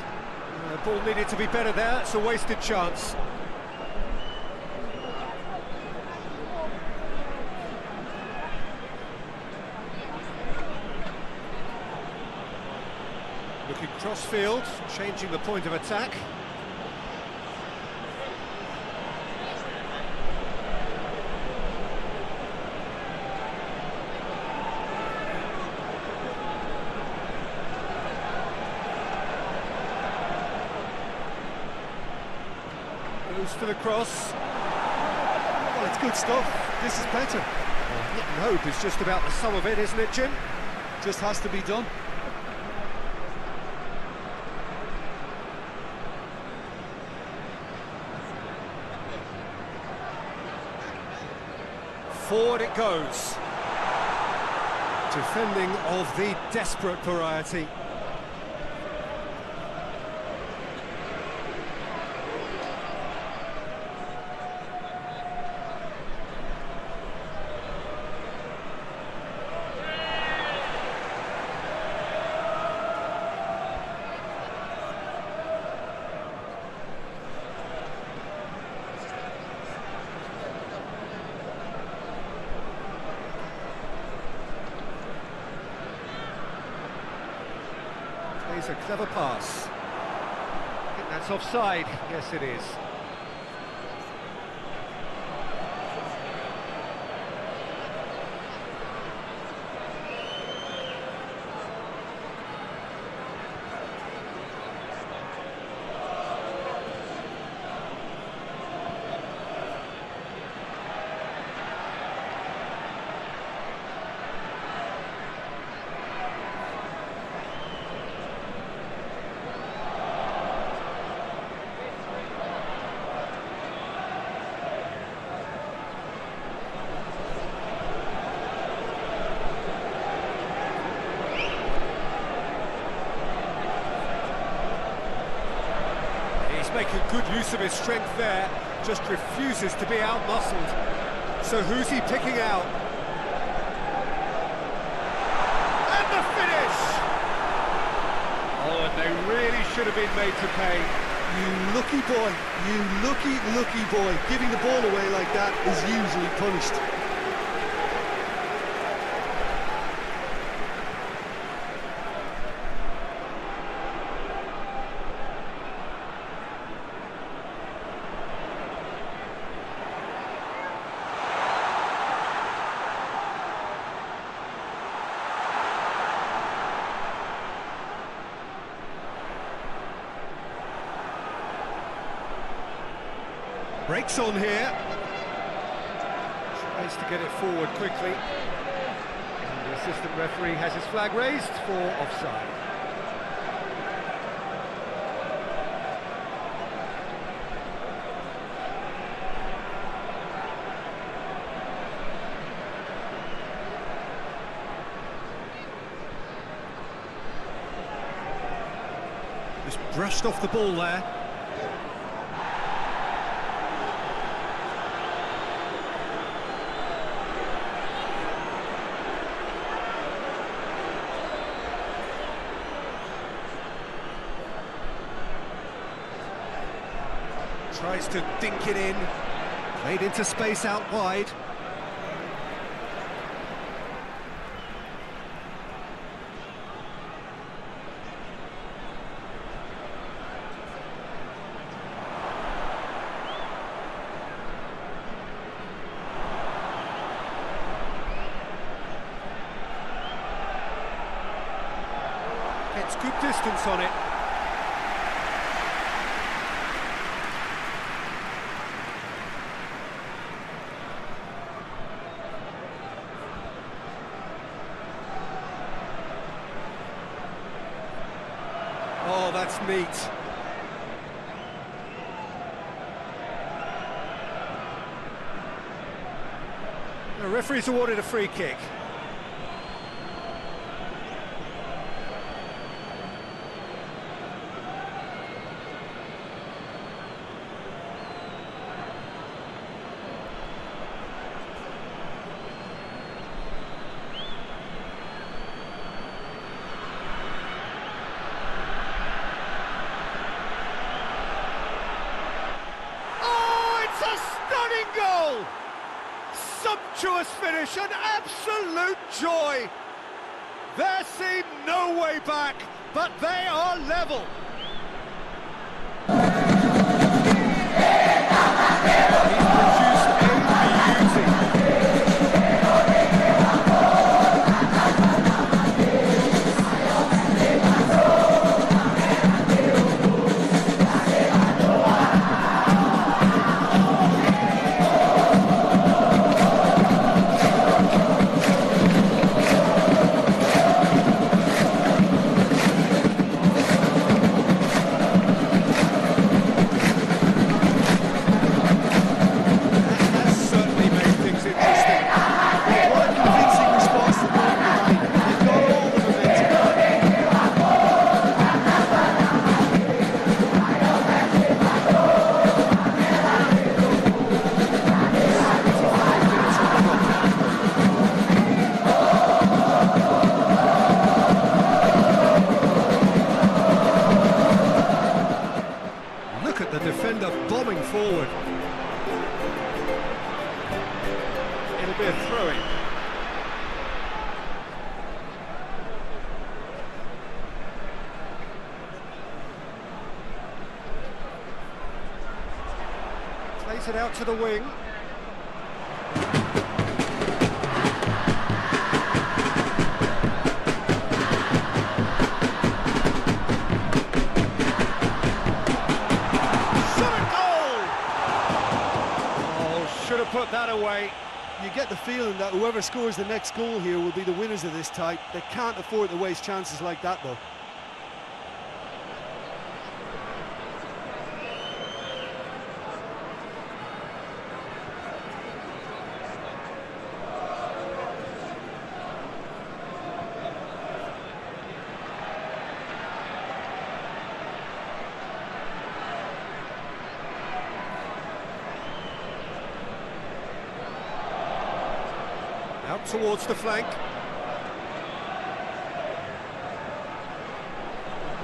The ball needed to be better there. It's a wasted chance. Looking cross-field, changing the point of attack. Goes for the cross. Well, it's good stuff. This is better. Hit and hope is just about the sum of it, isn't it, Jim? Just has to be done. Forward it goes. Defending of the desperate variety. Plays a clever pass. I think that's offside. Yes, it is. Making good use of his strength there, just refuses to be out-muscled. So who's he picking out? And the finish! Oh, and they really should have been made to pay. You lucky boy, you lucky boy. Giving the ball away like that is usually punished. Breaks on here. Tries to get it forward quickly. And the assistant referee has his flag raised for offside. Just brushed off the ball there. Tries to dink it in, played into space out wide. Gets good distance on it. Oh, that's neat. The referee's awarded a free kick. Sumptuous finish, an absolute joy. There seemed no way back, but they are level. He's produced a beauty. defender bombing forward. It'll be a throw-in. Plays it out to the wing. Should have put that away. You get the feeling that whoever scores the next goal here will be the winners of this tie. They can't afford to waste chances like that, though. Out towards the flank.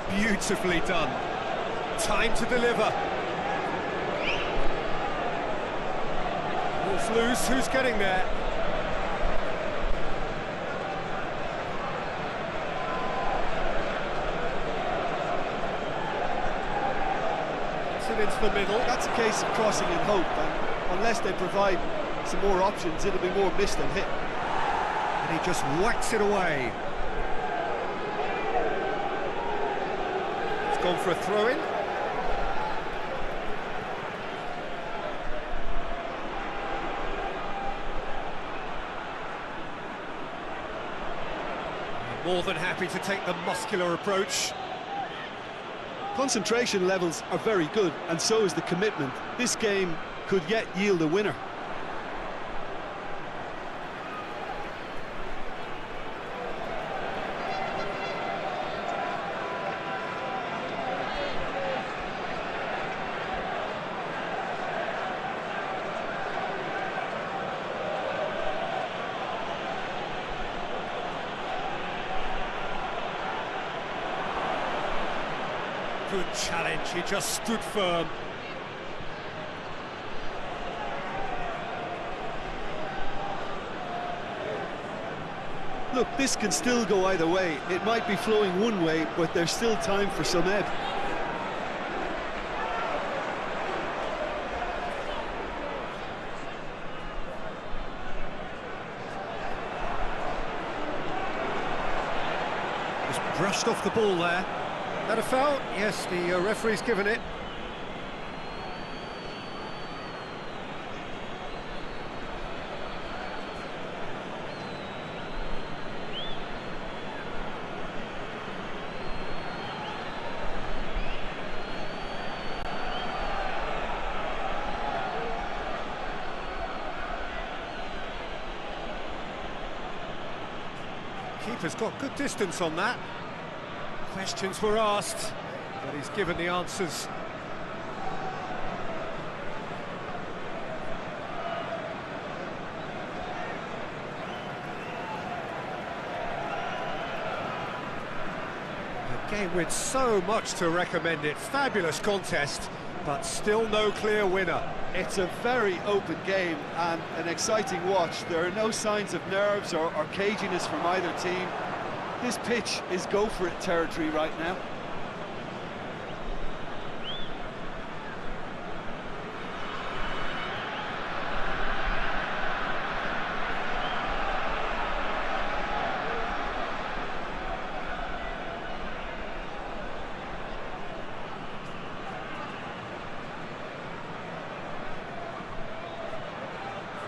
Beautifully done. Time to deliver. Ball's loose, who's getting there? It's it into the middle. That's a case of crossing in hope, and unless they provide some more options, it'll be more missed than hit. And he just whacks it away. It's gone for a throw-in. More than happy to take the muscular approach. Concentration levels are very good, and so is the commitment. This game could yet yield a winner. Good challenge, he just stood firm. Look, this can still go either way. It might be flowing one way, but there's still time for some ebb. Just brushed off the ball there. That a foul? Yes, the referee's given it. Keeper's got good distance on that. Questions were asked, but he's given the answers. A game with so much to recommend it. Fabulous contest, but still no clear winner. It's a very open game and an exciting watch. There are no signs of nerves or caginess from either team. This pitch is go-for-it territory right now.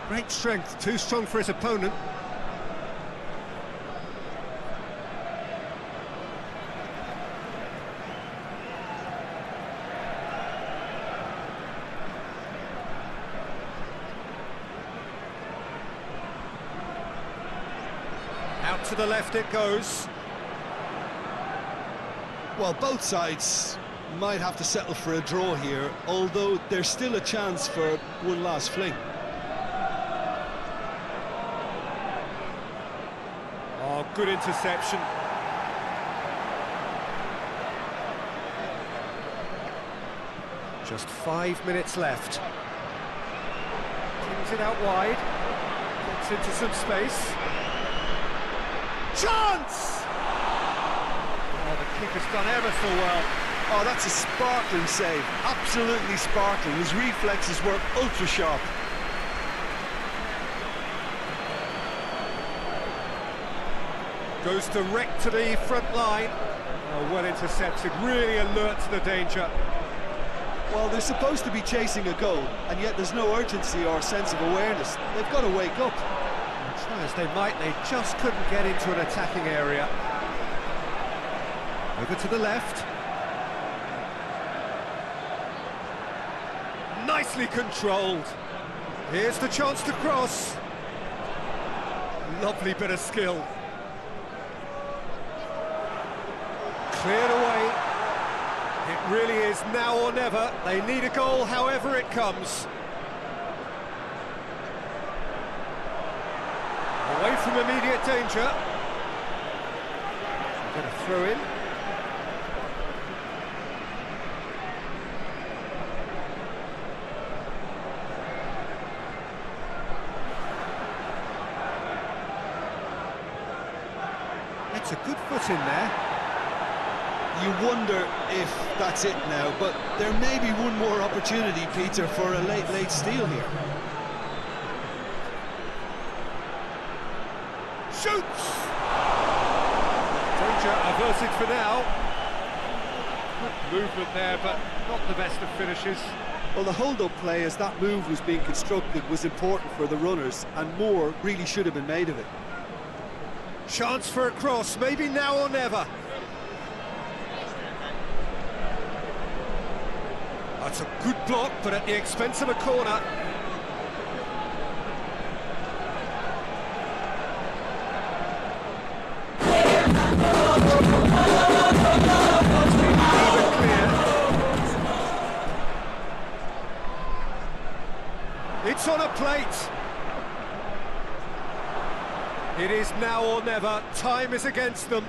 Great strength, too strong for his opponent. Out to the left it goes. Well, both sides might have to settle for a draw here, although there's still a chance for one last fling. Oh, good interception. Just 5 minutes left. Brings it out wide. Gets into some space. Chance! Oh, the keeper's done ever so well. Oh, that's a sparkling save. Absolutely sparkling. His reflexes were ultra sharp. Goes direct to the front line. Oh, well intercepted, really alert to the danger. Well, they're supposed to be chasing a goal, and yet there's no urgency or sense of awareness. They've got to wake up. Try as they might, they just couldn't get into an attacking area. Over to the left. Nicely controlled. Here's the chance to cross. Lovely bit of skill. Cleared away. It really is now or never. They need a goal however it comes. Away from immediate danger. Going to throw in. It's a good foot in there. You wonder if that's it now, but there may be one more opportunity, Peter, for a late steal here. Shoots! Danger averted for now. Good movement there, but not the best of finishes. Well, the hold-up play as that move was being constructed was important for the runners, and more really should have been made of it. Chance for a cross, maybe now or never. That's a good block, but at the expense of a corner. It's on a plate. It is now or never. Time is against them.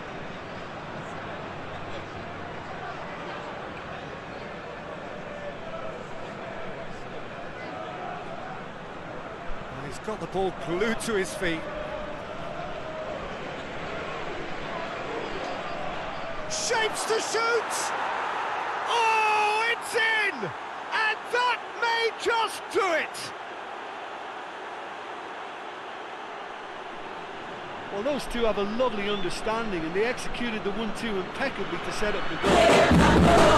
And he's got the ball glued to his feet. Shapes to shoot! Oh, it's in! And that may just do it! Well, those two have a lovely understanding, and they executed the 1-2 impeccably to set up the goal.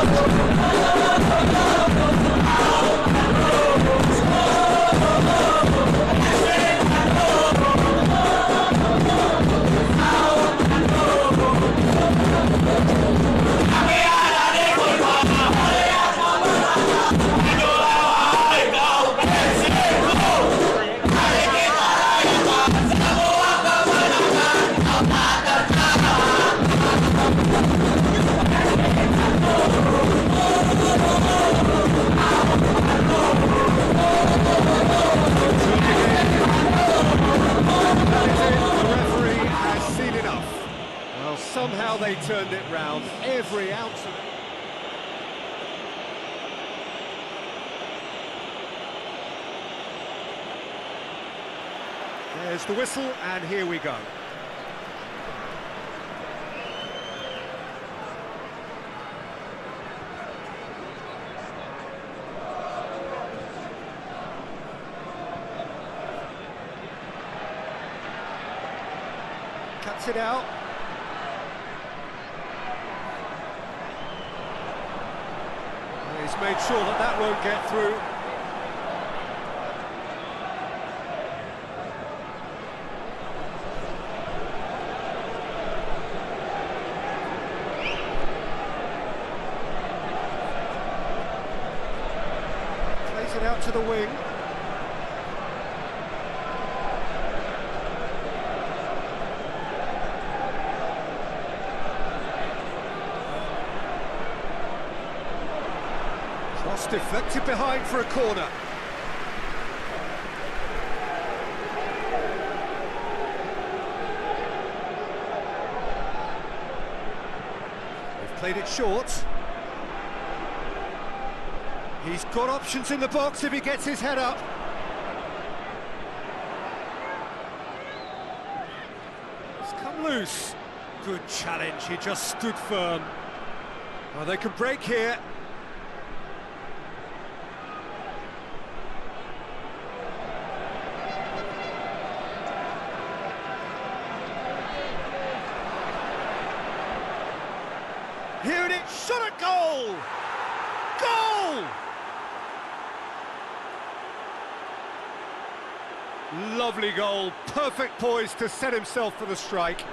Somehow they turned it round, every ounce of it. There's the whistle, and here we go. Cuts it out. He's made sure that that won't get through. Plays it out to the wing. Deflected behind for a corner. They've played it short. He's got options in the box if he gets his head up. It's come loose. Good challenge, he just stood firm. Well, they can break here. Here it is, shot at goal! Goal! Lovely goal, perfect poise to set himself for the strike.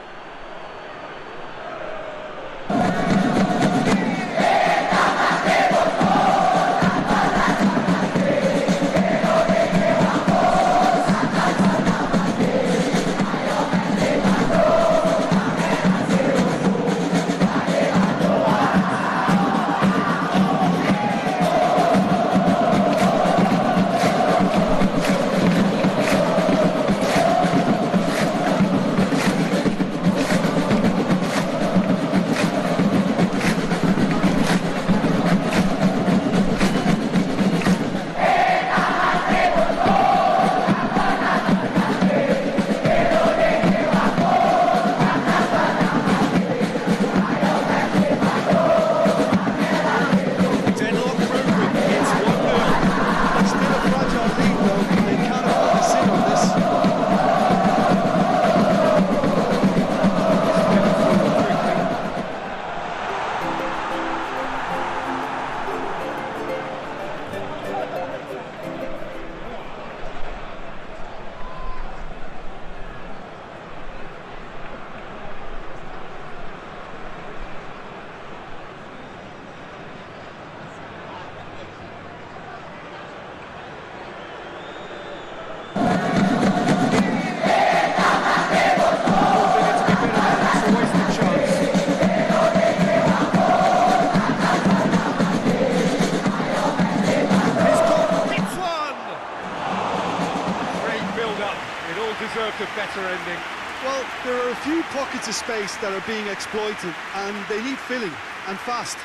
Deserved a better ending. Well, there are a few pockets of space that are being exploited, and they need filling, and fast.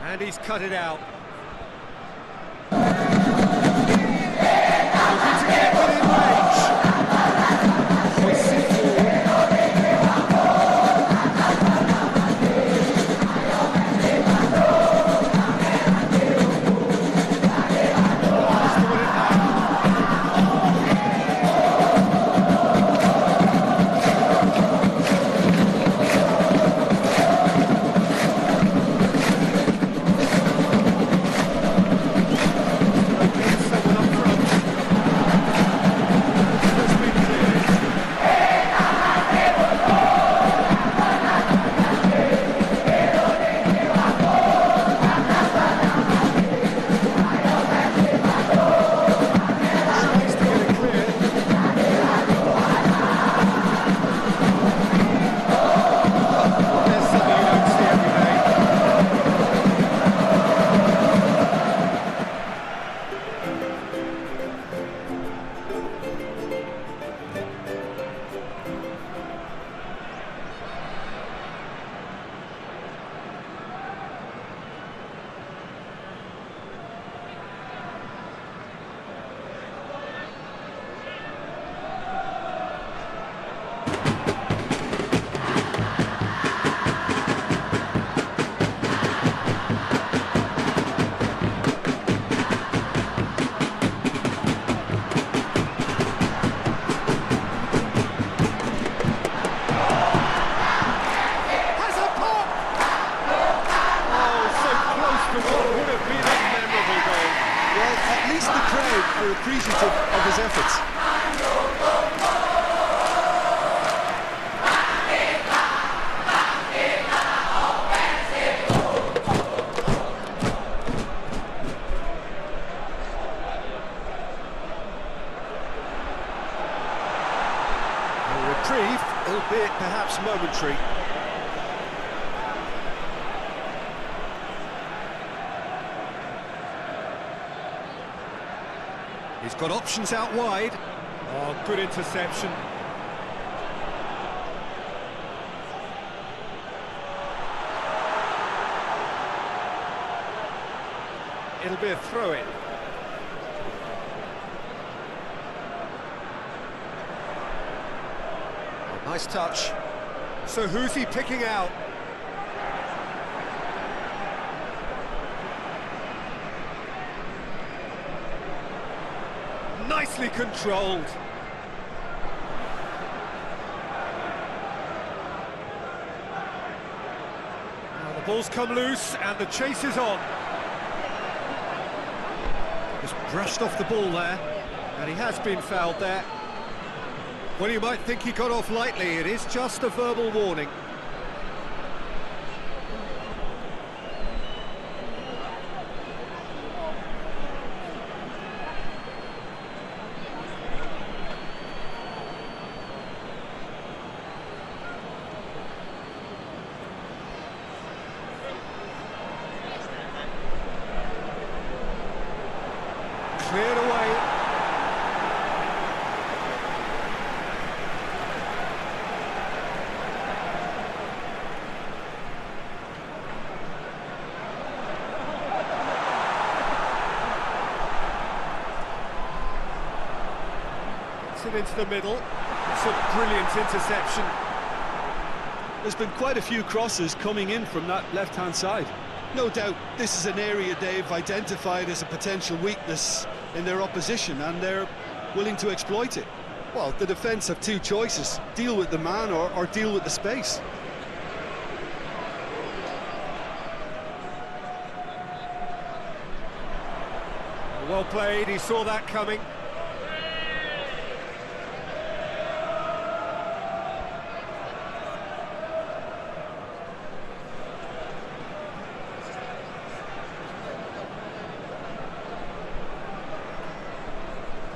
And he's cut it out. Looking to get within range. Hoists it forward. We're appreciative of his efforts. A reprieve, albeit perhaps momentary. He's got options out wide. Oh, good interception. It'll be a throw-in. Nice touch. So who's he picking out? Nicely controlled. Now the ball's come loose and the chase is on. Just brushed off the ball there, and he has been fouled there. Well, you might think he got off lightly. It is just a verbal warning. Cleared away. Gets it into the middle. It's a brilliant interception. There's been quite a few crosses coming in from that left-hand side. No doubt this is an area they've identified as a potential weakness in their opposition, and they're willing to exploit it. Well, the defence have two choices: deal with the man or deal with the space. Well played, he saw that coming.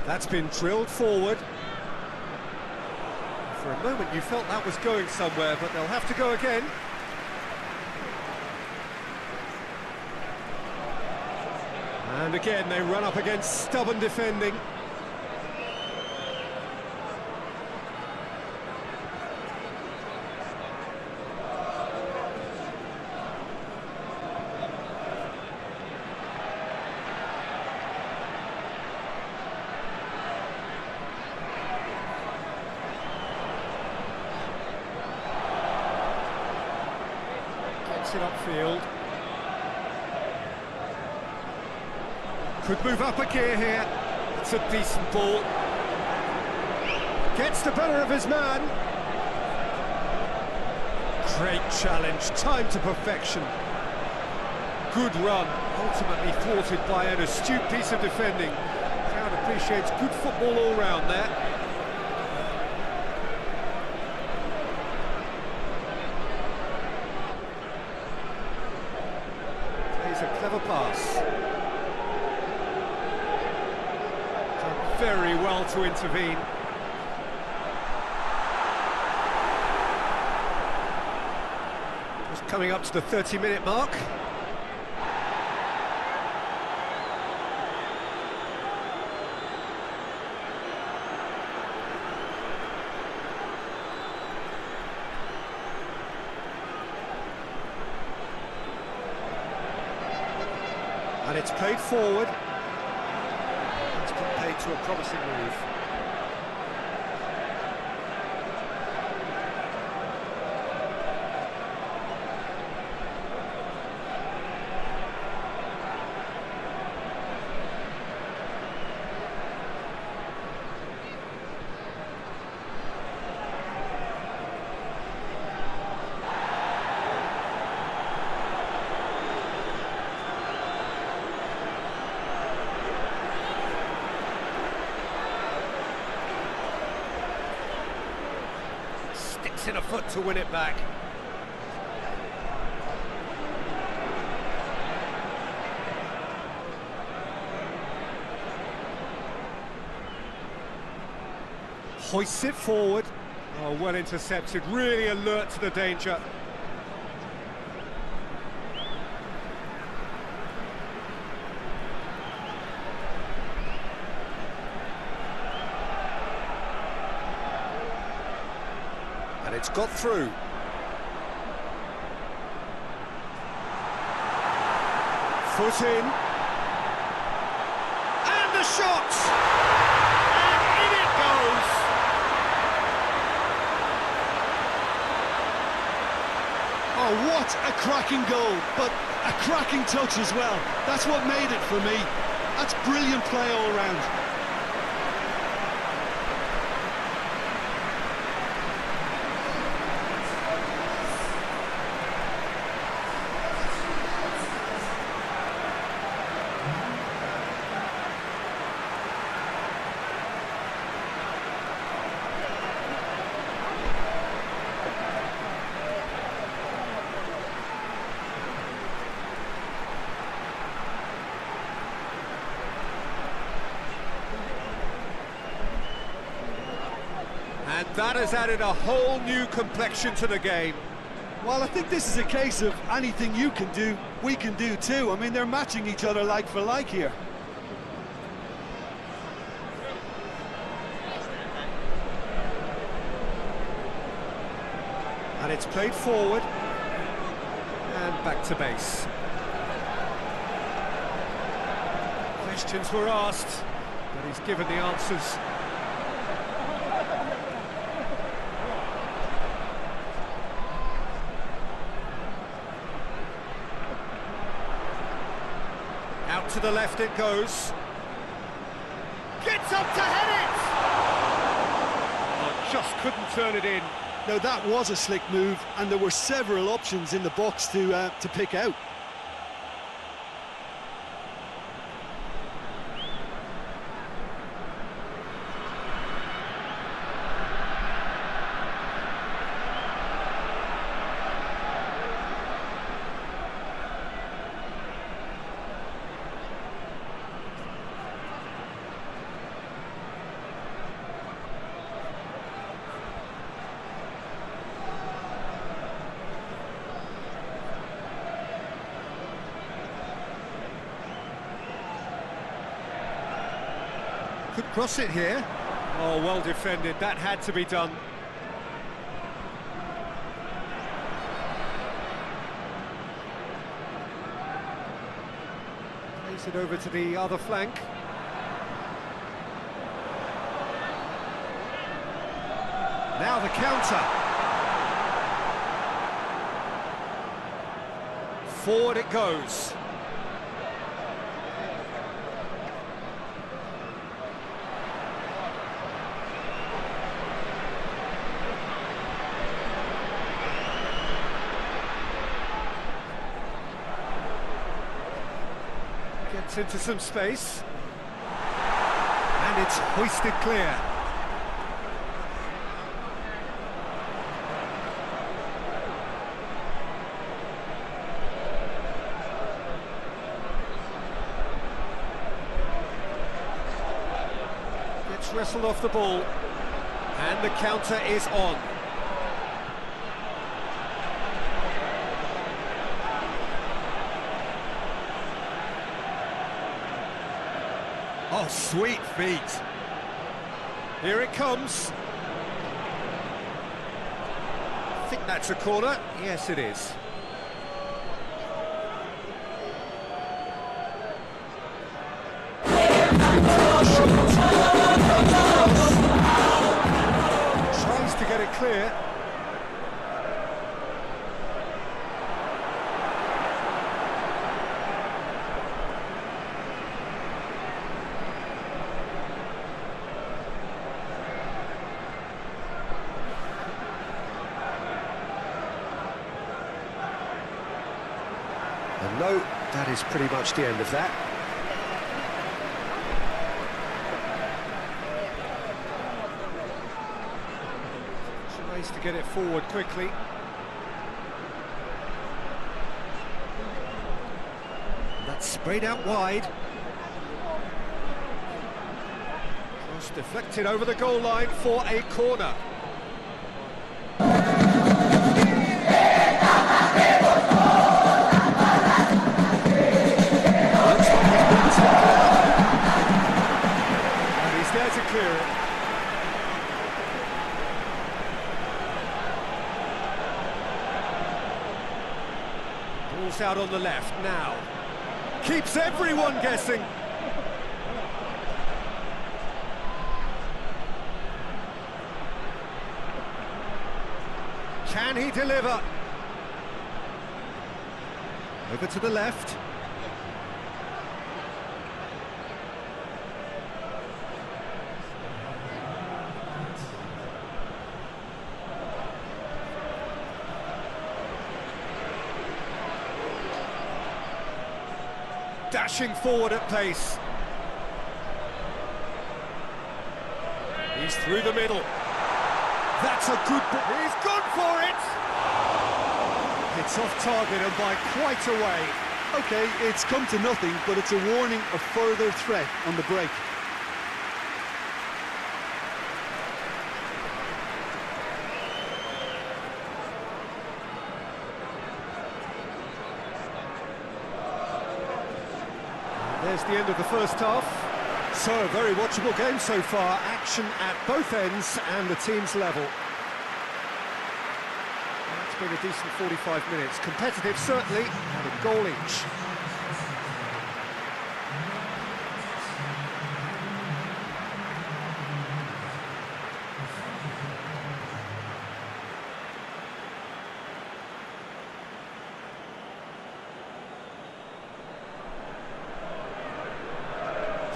That's been drilled forward. For a moment you felt that was going somewhere, but they'll have to go again. And again they run up against stubborn defending. Gets it upfield. Could move up a gear here. It's a decent ball. Gets the better of his man. Great challenge, time to perfection. Good run, ultimately thwarted by an astute piece of defending. Crowd appreciates good football all round there. Plays a clever pass. Done very well to intervene. Just coming up to the 30-minute mark. And it's played forward. It's been played to a promising move. In a foot to win it back. Hoists it forward. Oh, well intercepted, really alert to the danger. And it's got through. Foot in. And the shot! And in it goes! Oh, what a cracking goal, but a cracking touch as well. That's what made it for me. That's brilliant play all round. And that has added a whole new complexion to the game. Well, I think this is a case of anything you can do, we can do too. I mean, they're matching each other like for like here. And it's played forward. And back to base. Questions were asked, but he's given the answers. Out to the left it goes. Gets up to head it! Oh, just couldn't turn it in. Now that was a slick move, and there were several options in the box to pick out. Could cross it here. Oh, well defended. That had to be done. Plays it over to the other flank. Now the counter. Forward it goes. Gets into some space. And it's hoisted clear. Gets wrestled off the ball. And the counter is on. Oh, sweet feet. Here it comes. I think that's a corner. Yes, it is. Tries to get it clear. And no, that is pretty much the end of that. Tries to get it forward quickly. And that's sprayed out wide. Cross deflected over the goal line for a corner. There to clear it. Ball's out on the left now. Keeps everyone guessing. Can he deliver? Over to the left. Dashing forward at pace. He's through the middle. That's a good ball. He's gone for it! It's off target and by quite a way. Okay, it's come to nothing, but it's a warning of further threat on the break. There's the end of the first half. So, a very watchable game so far. Action at both ends and the team's level. It's been a decent 45 minutes. Competitive, certainly, and a goal each.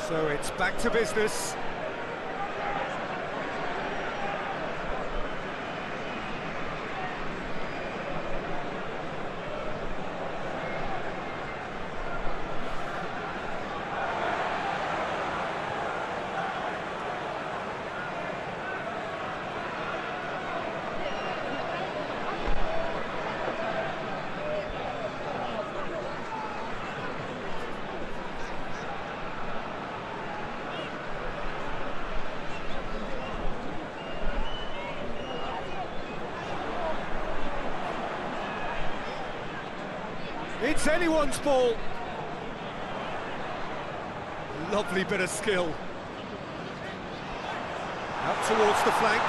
So it's back to business. It's anyone's ball. Lovely bit of skill. Out towards the flank.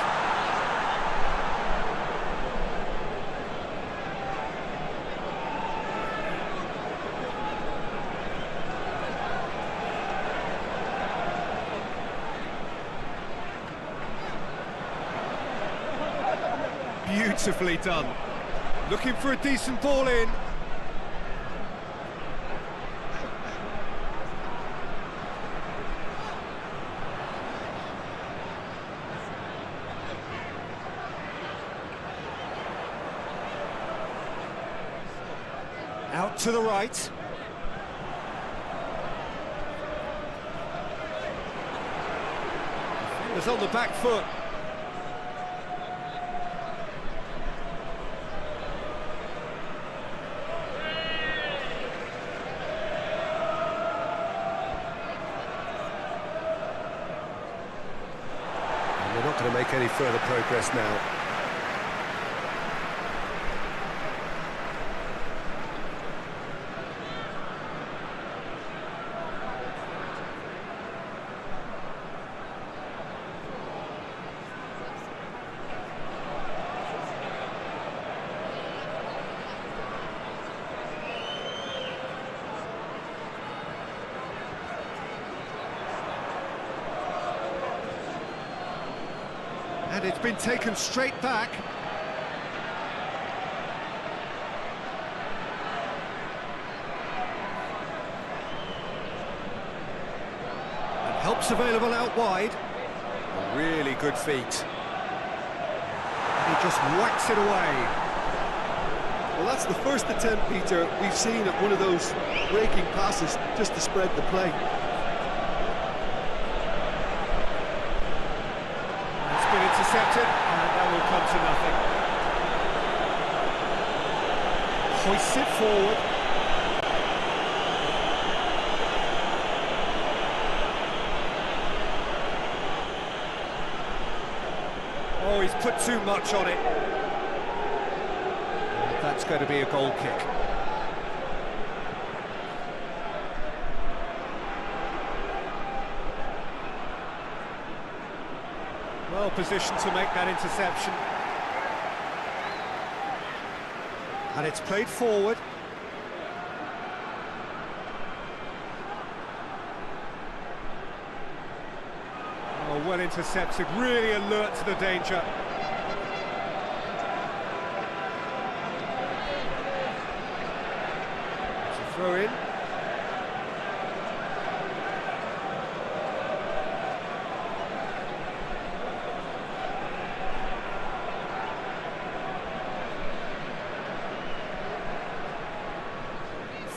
Beautifully done. Looking for a decent ball in. to the right. Defenders on the back foot. And they're not going to make any further progress now. And it's been taken straight back. And help's available out wide. A really good feet. And he just whacks it away. Well, that's the first attempt, Peter, we've seen at one of those breaking passes just to spread the play. Intercepted, and that will come to nothing. Hoists it forward. Oh, he's put too much on it. And that's going to be a goal kick. Well positioned to make that interception. And it's played forward. Oh, well intercepted, really alert to the danger. It's a throw in.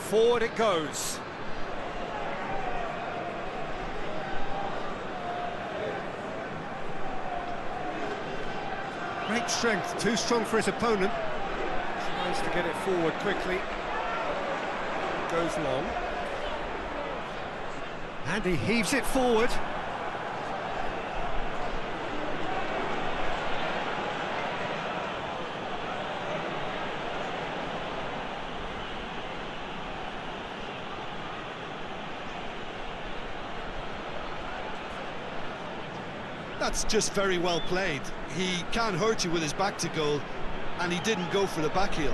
Forward it goes. Great strength, too strong for his opponent. Tries to get it forward quickly. Goes long. And he heaves it forward. That's just very well played. He can't hurt you with his back to goal, and he didn't go for the back heel.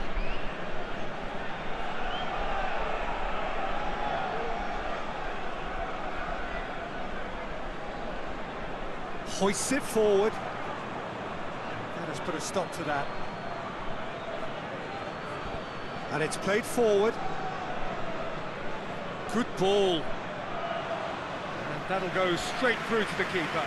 Hoists it forward. That has put a stop to that. And it's played forward. Good ball. And that'll go straight through to the keeper.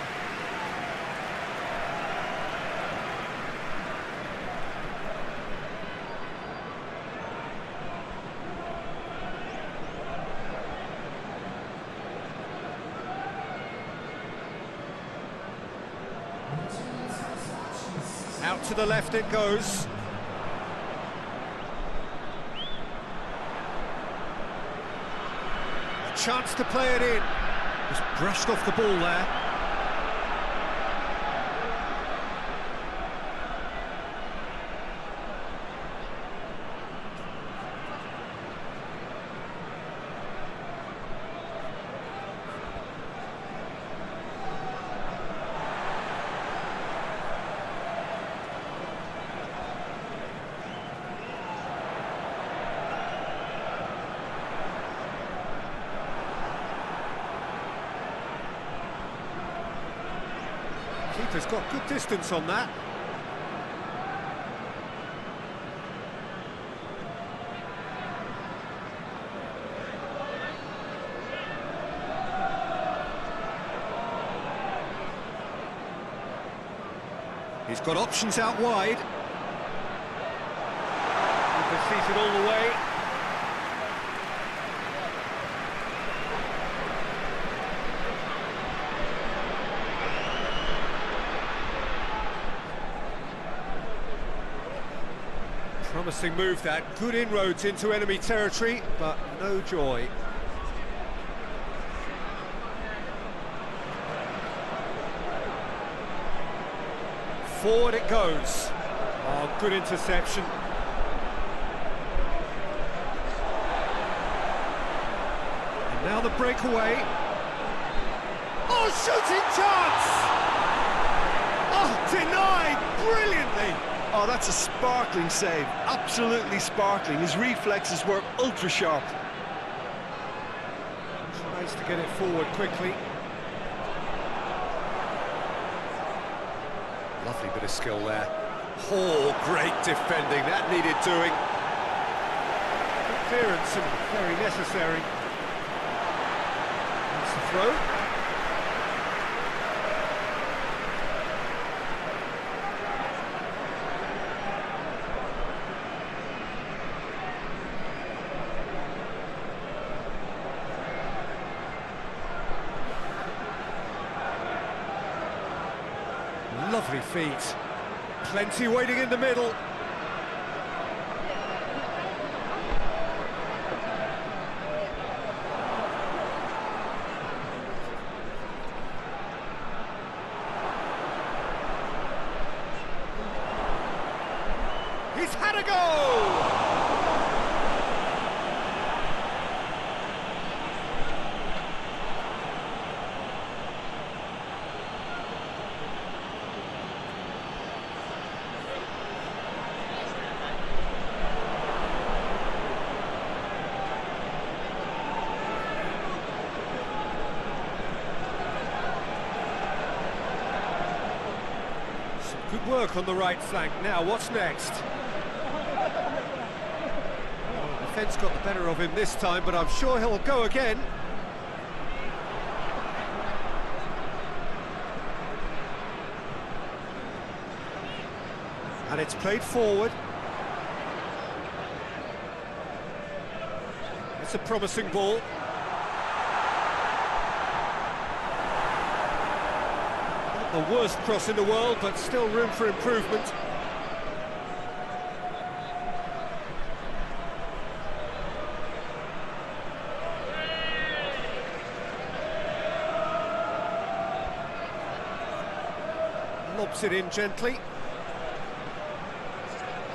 Out to the left it goes. A chance to play it in. Just brushed off the ball there. Keeper's got good distance on that. He's got options out wide. Keeper sees it all the way. Promising move that, good inroads into enemy territory, but no joy. Forward it goes. Oh, good interception. And now the breakaway. Oh, shooting chance! Oh, denied brilliantly. Oh, that's a sparkling save, absolutely sparkling. His reflexes were ultra sharp. Tries to get it forward quickly. Lovely bit of skill there. Oh, great defending, that needed doing. Good clearance and very necessary. That's the throw. Lovely feet. Plenty waiting in the middle. He's had a go! Good work on the right flank. Now, what's next? Well, the defence got the better of him this time, but I'm sure he'll go again. And it's played forward. It's a promising ball. The worst cross in the world, but still room for improvement. Lobs it in gently.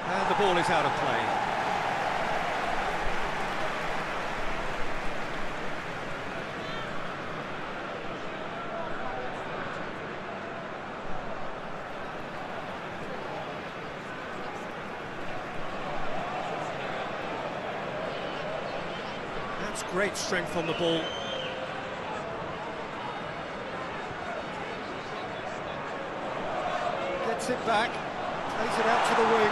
And the ball is out of play. Great strength on the ball. Gets it back, plays it out to the wing.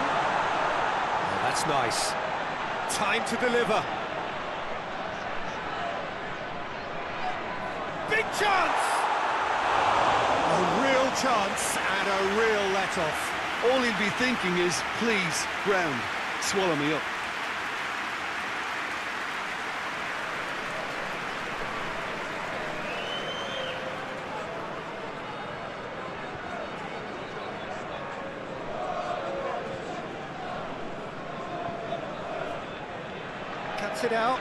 Oh, that's nice. Time to deliver. Big chance! A real chance and a real let-off. All he'll be thinking is, please, ground, swallow me up. Cuts it out.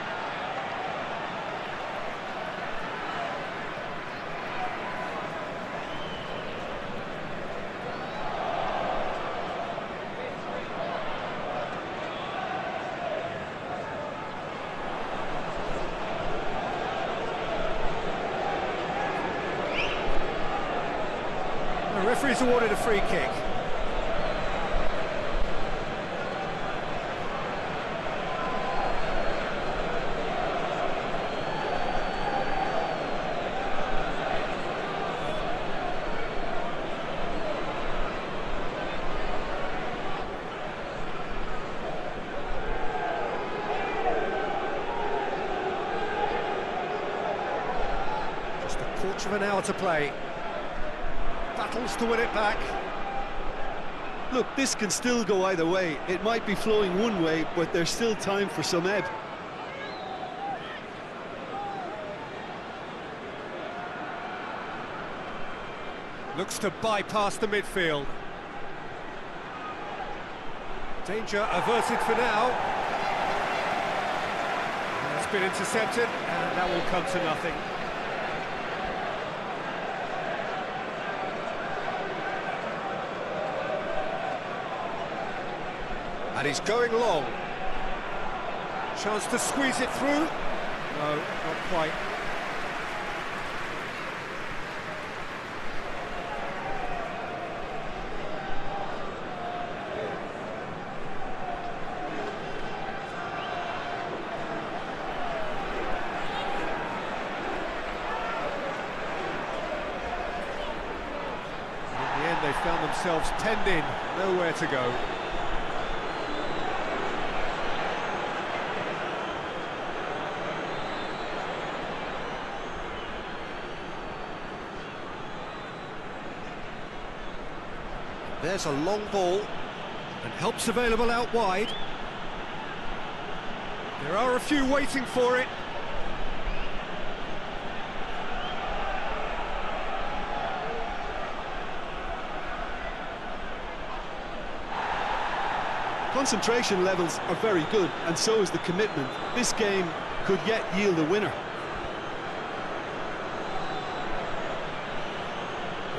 The referee's awarded a free kick. Quarter of an hour to play. Battles to win it back. Look, this can still go either way. It might be flowing one way, but there's still time for some ebb. Looks to bypass the midfield. Danger averted for now. It's been intercepted, and that will come to nothing. And he's going long. Chance to squeeze it through. No, not quite. In the end, they found themselves penned in, nowhere to go. There's a long ball, And help's available out wide. There are a few waiting for it. Concentration levels are very good, and so is the commitment. This game could yet yield a winner.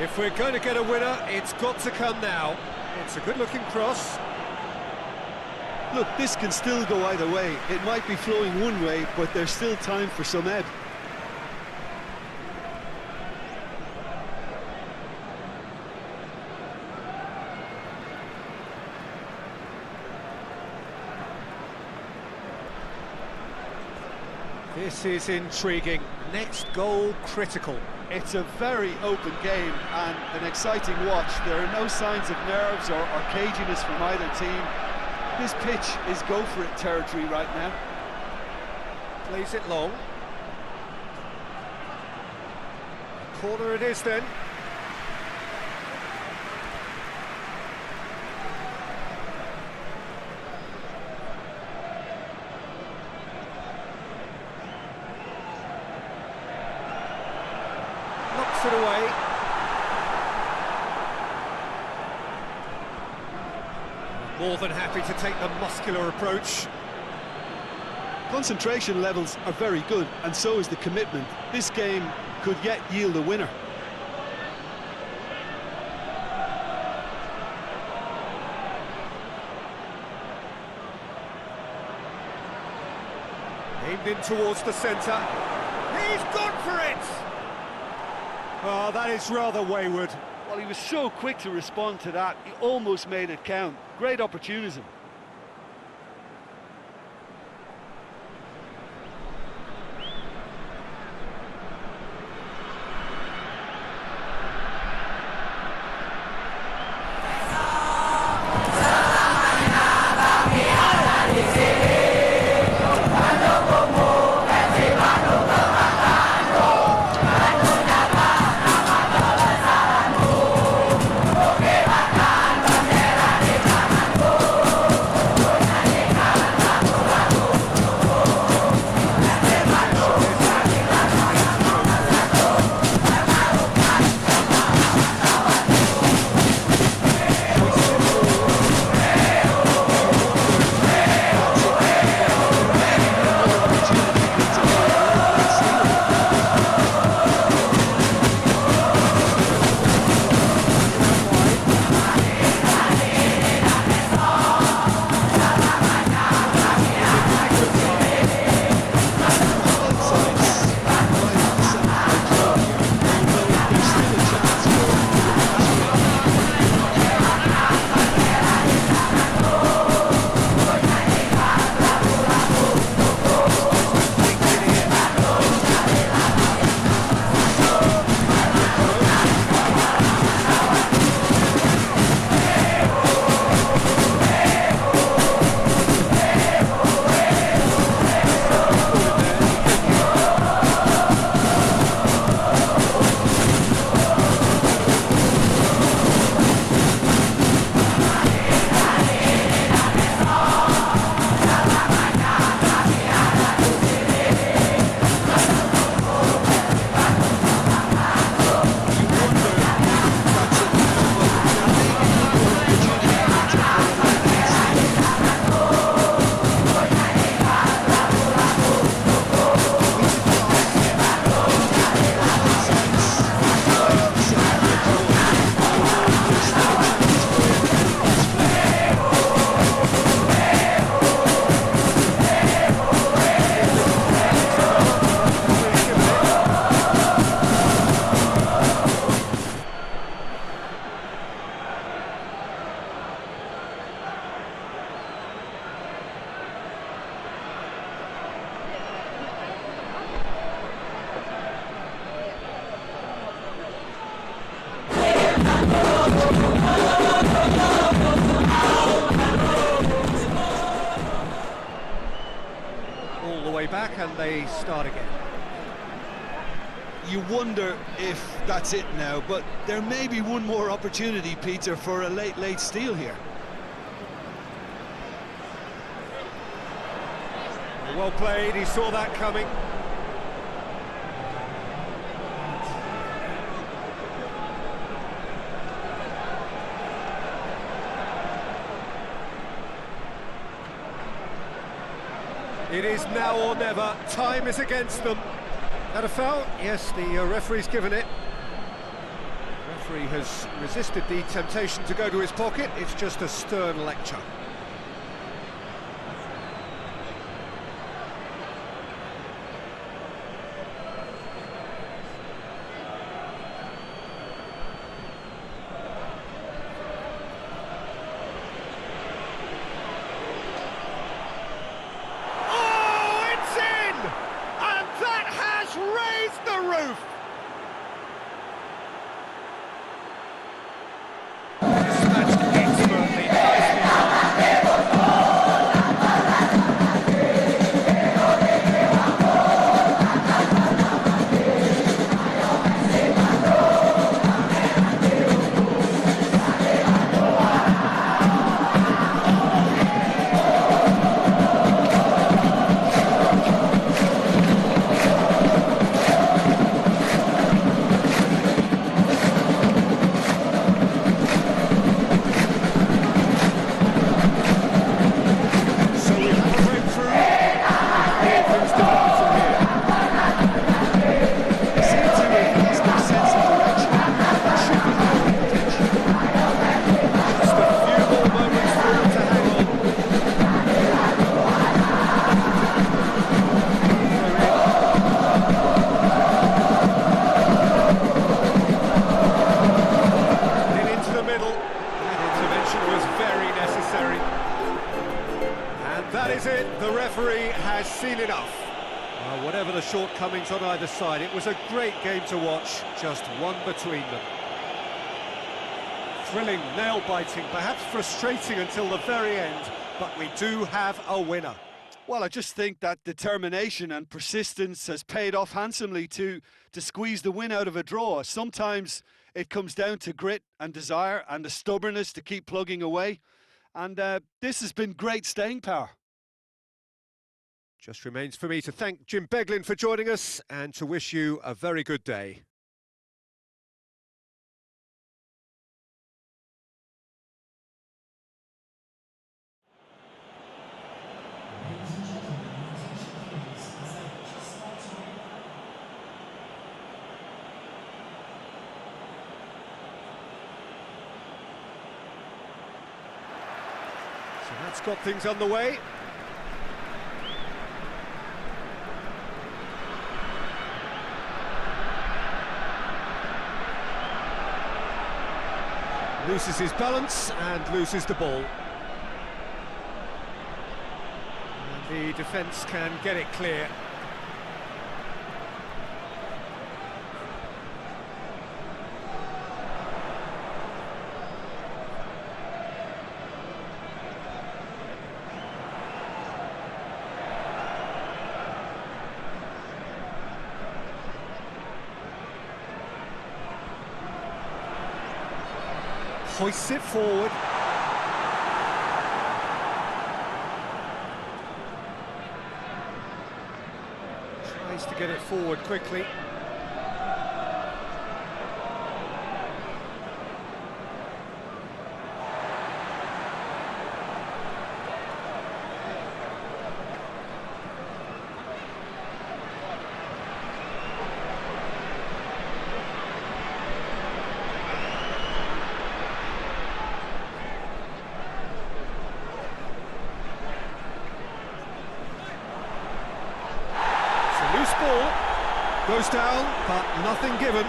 If we're going to get a winner, it's got to come now. It's a good-looking cross. Look, this can still go either way. It might be flowing one way, but there's still time for some ebb. This is intriguing. Next goal critical. It's a very open game and an exciting watch. There are no signs of nerves or caginess from either team. This pitch is go-for-it territory right now. Plays it long. Corner it is then. Knocks it away. More than happy to take the muscular approach. Concentration levels are very good, and so is the commitment. This game could yet yield a winner. Aimed in towards the centre. He's gone for it! Oh, that is rather wayward. Well, he was so quick to respond to that, he almost made it count. Great opportunism. All the way back, and they start again. You wonder if that's it now, but there may be one more opportunity, Peter, for a late steal here. Well played, he saw that coming. It is now or never. Time is against them. Had a foul? Yes, the referee's given it. The referee has resisted the temptation to go to his pocket. It's just a stern lecture. Whatever the shortcomings on either side, it was a great game to watch, just one between them. Thrilling, nail-biting, perhaps frustrating until the very end, but we do have a winner. Well, I just think that determination and persistence has paid off handsomely to squeeze the win out of a draw. Sometimes it comes down to grit and desire and the stubbornness to keep plugging away, and this has been great staying power. Just remains for me to thank Jim Beglin for joining us and to wish you a very good day. So that's got things underway. Loses his balance and loses the ball. And the defence can get it clear. Hoists it forward. Tries to get it forward quickly. Ball goes down, but nothing given.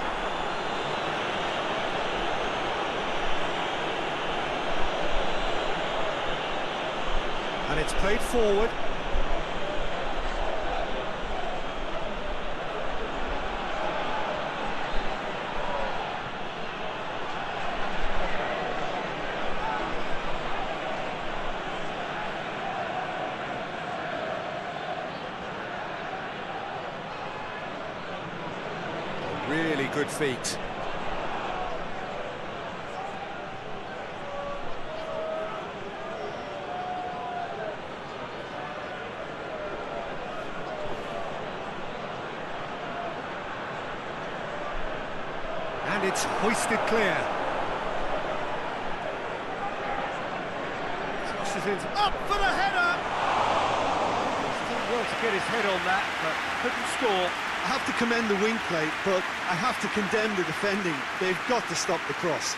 And it's played forward. Really good feet. And it's hoisted clear. Crosses it up for the header! Still well to get his head on that, but couldn't score. I have to commend the wing play, but I have to condemn the defending. They've got to stop the cross.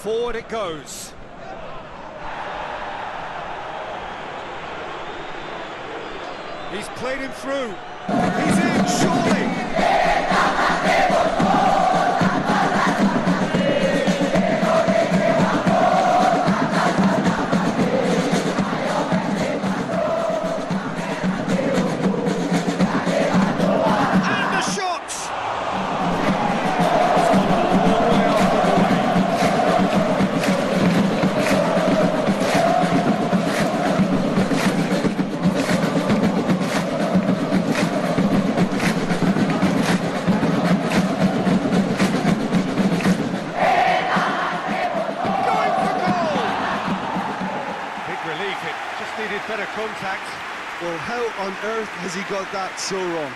Forward it goes. He's played him through. He's in, surely. And the shot! Better contact. Well, how on earth has he got that so wrong?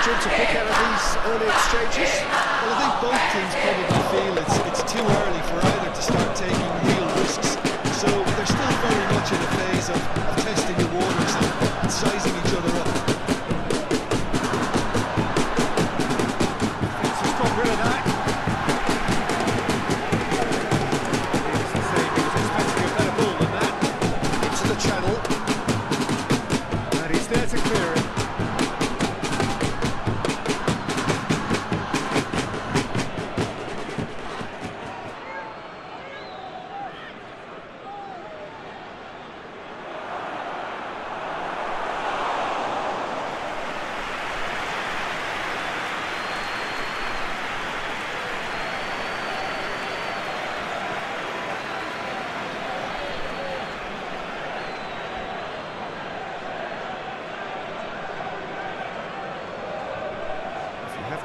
To pick out of these early exchanges? Well, I think both teams probably feel it's too early for either to start taking real risks. So they're still very much in a phase of testing the waters and sizing each other up. Just got rid of that. Needless to say, he was expecting a better ball than that. Into the channel. And he's there to clear it.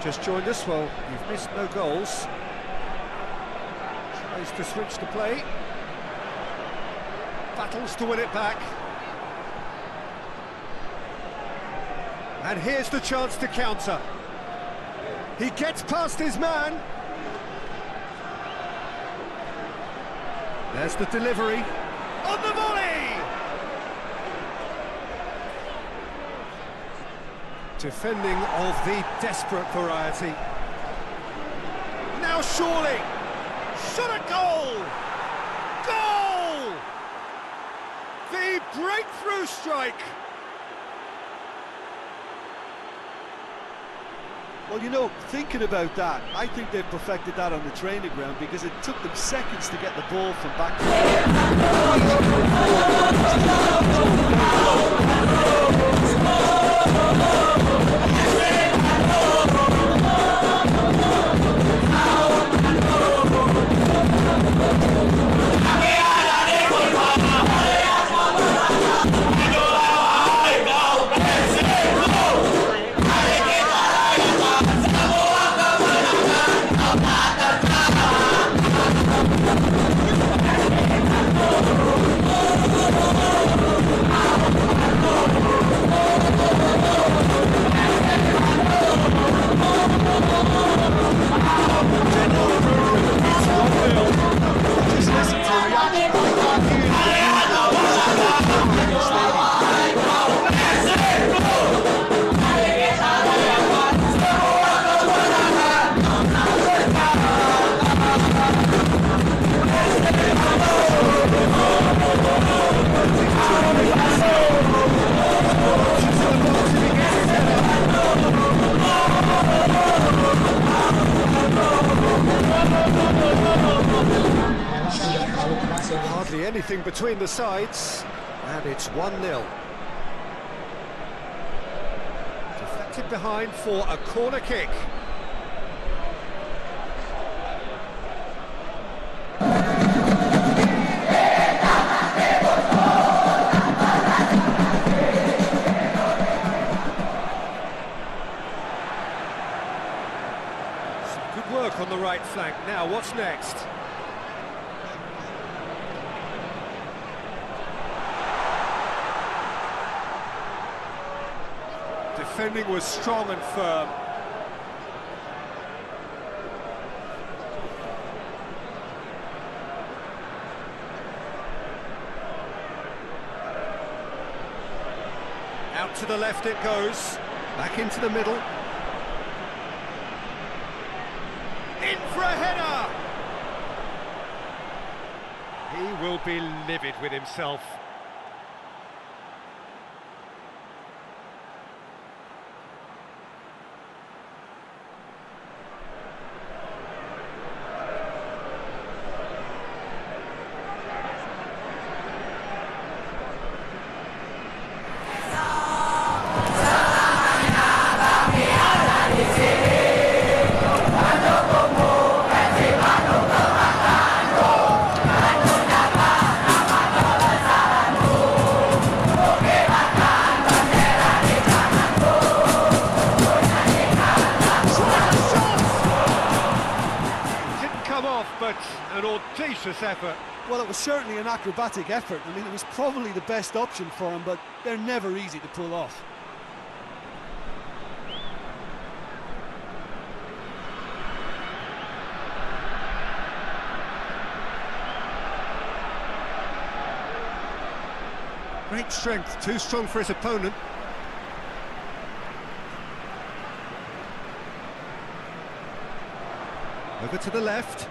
Just joined us, well, you've missed no goals. Tries to switch the play. Battles to win it back. And here's the chance to counter. He gets past his man. There's the delivery. On the volley! Defending of the desperate variety. Now surely! Shot a goal! Goal! The breakthrough strike! Well, you know, thinking about that, I think they've perfected that on the training ground because it took them seconds to get the ball from back to Hardly anything between the sides, and it's 1-0. Deflected behind for a corner kick. Some good work on the right flank. Now, what's next? Defending was strong and firm. Out to the left it goes. Back into the middle. In for a header! He will be livid with himself. But an audacious effort. Well, it was certainly an acrobatic effort. I mean, it was probably the best option for him, but they're never easy to pull off. Great strength, too strong for his opponent. Over to the left.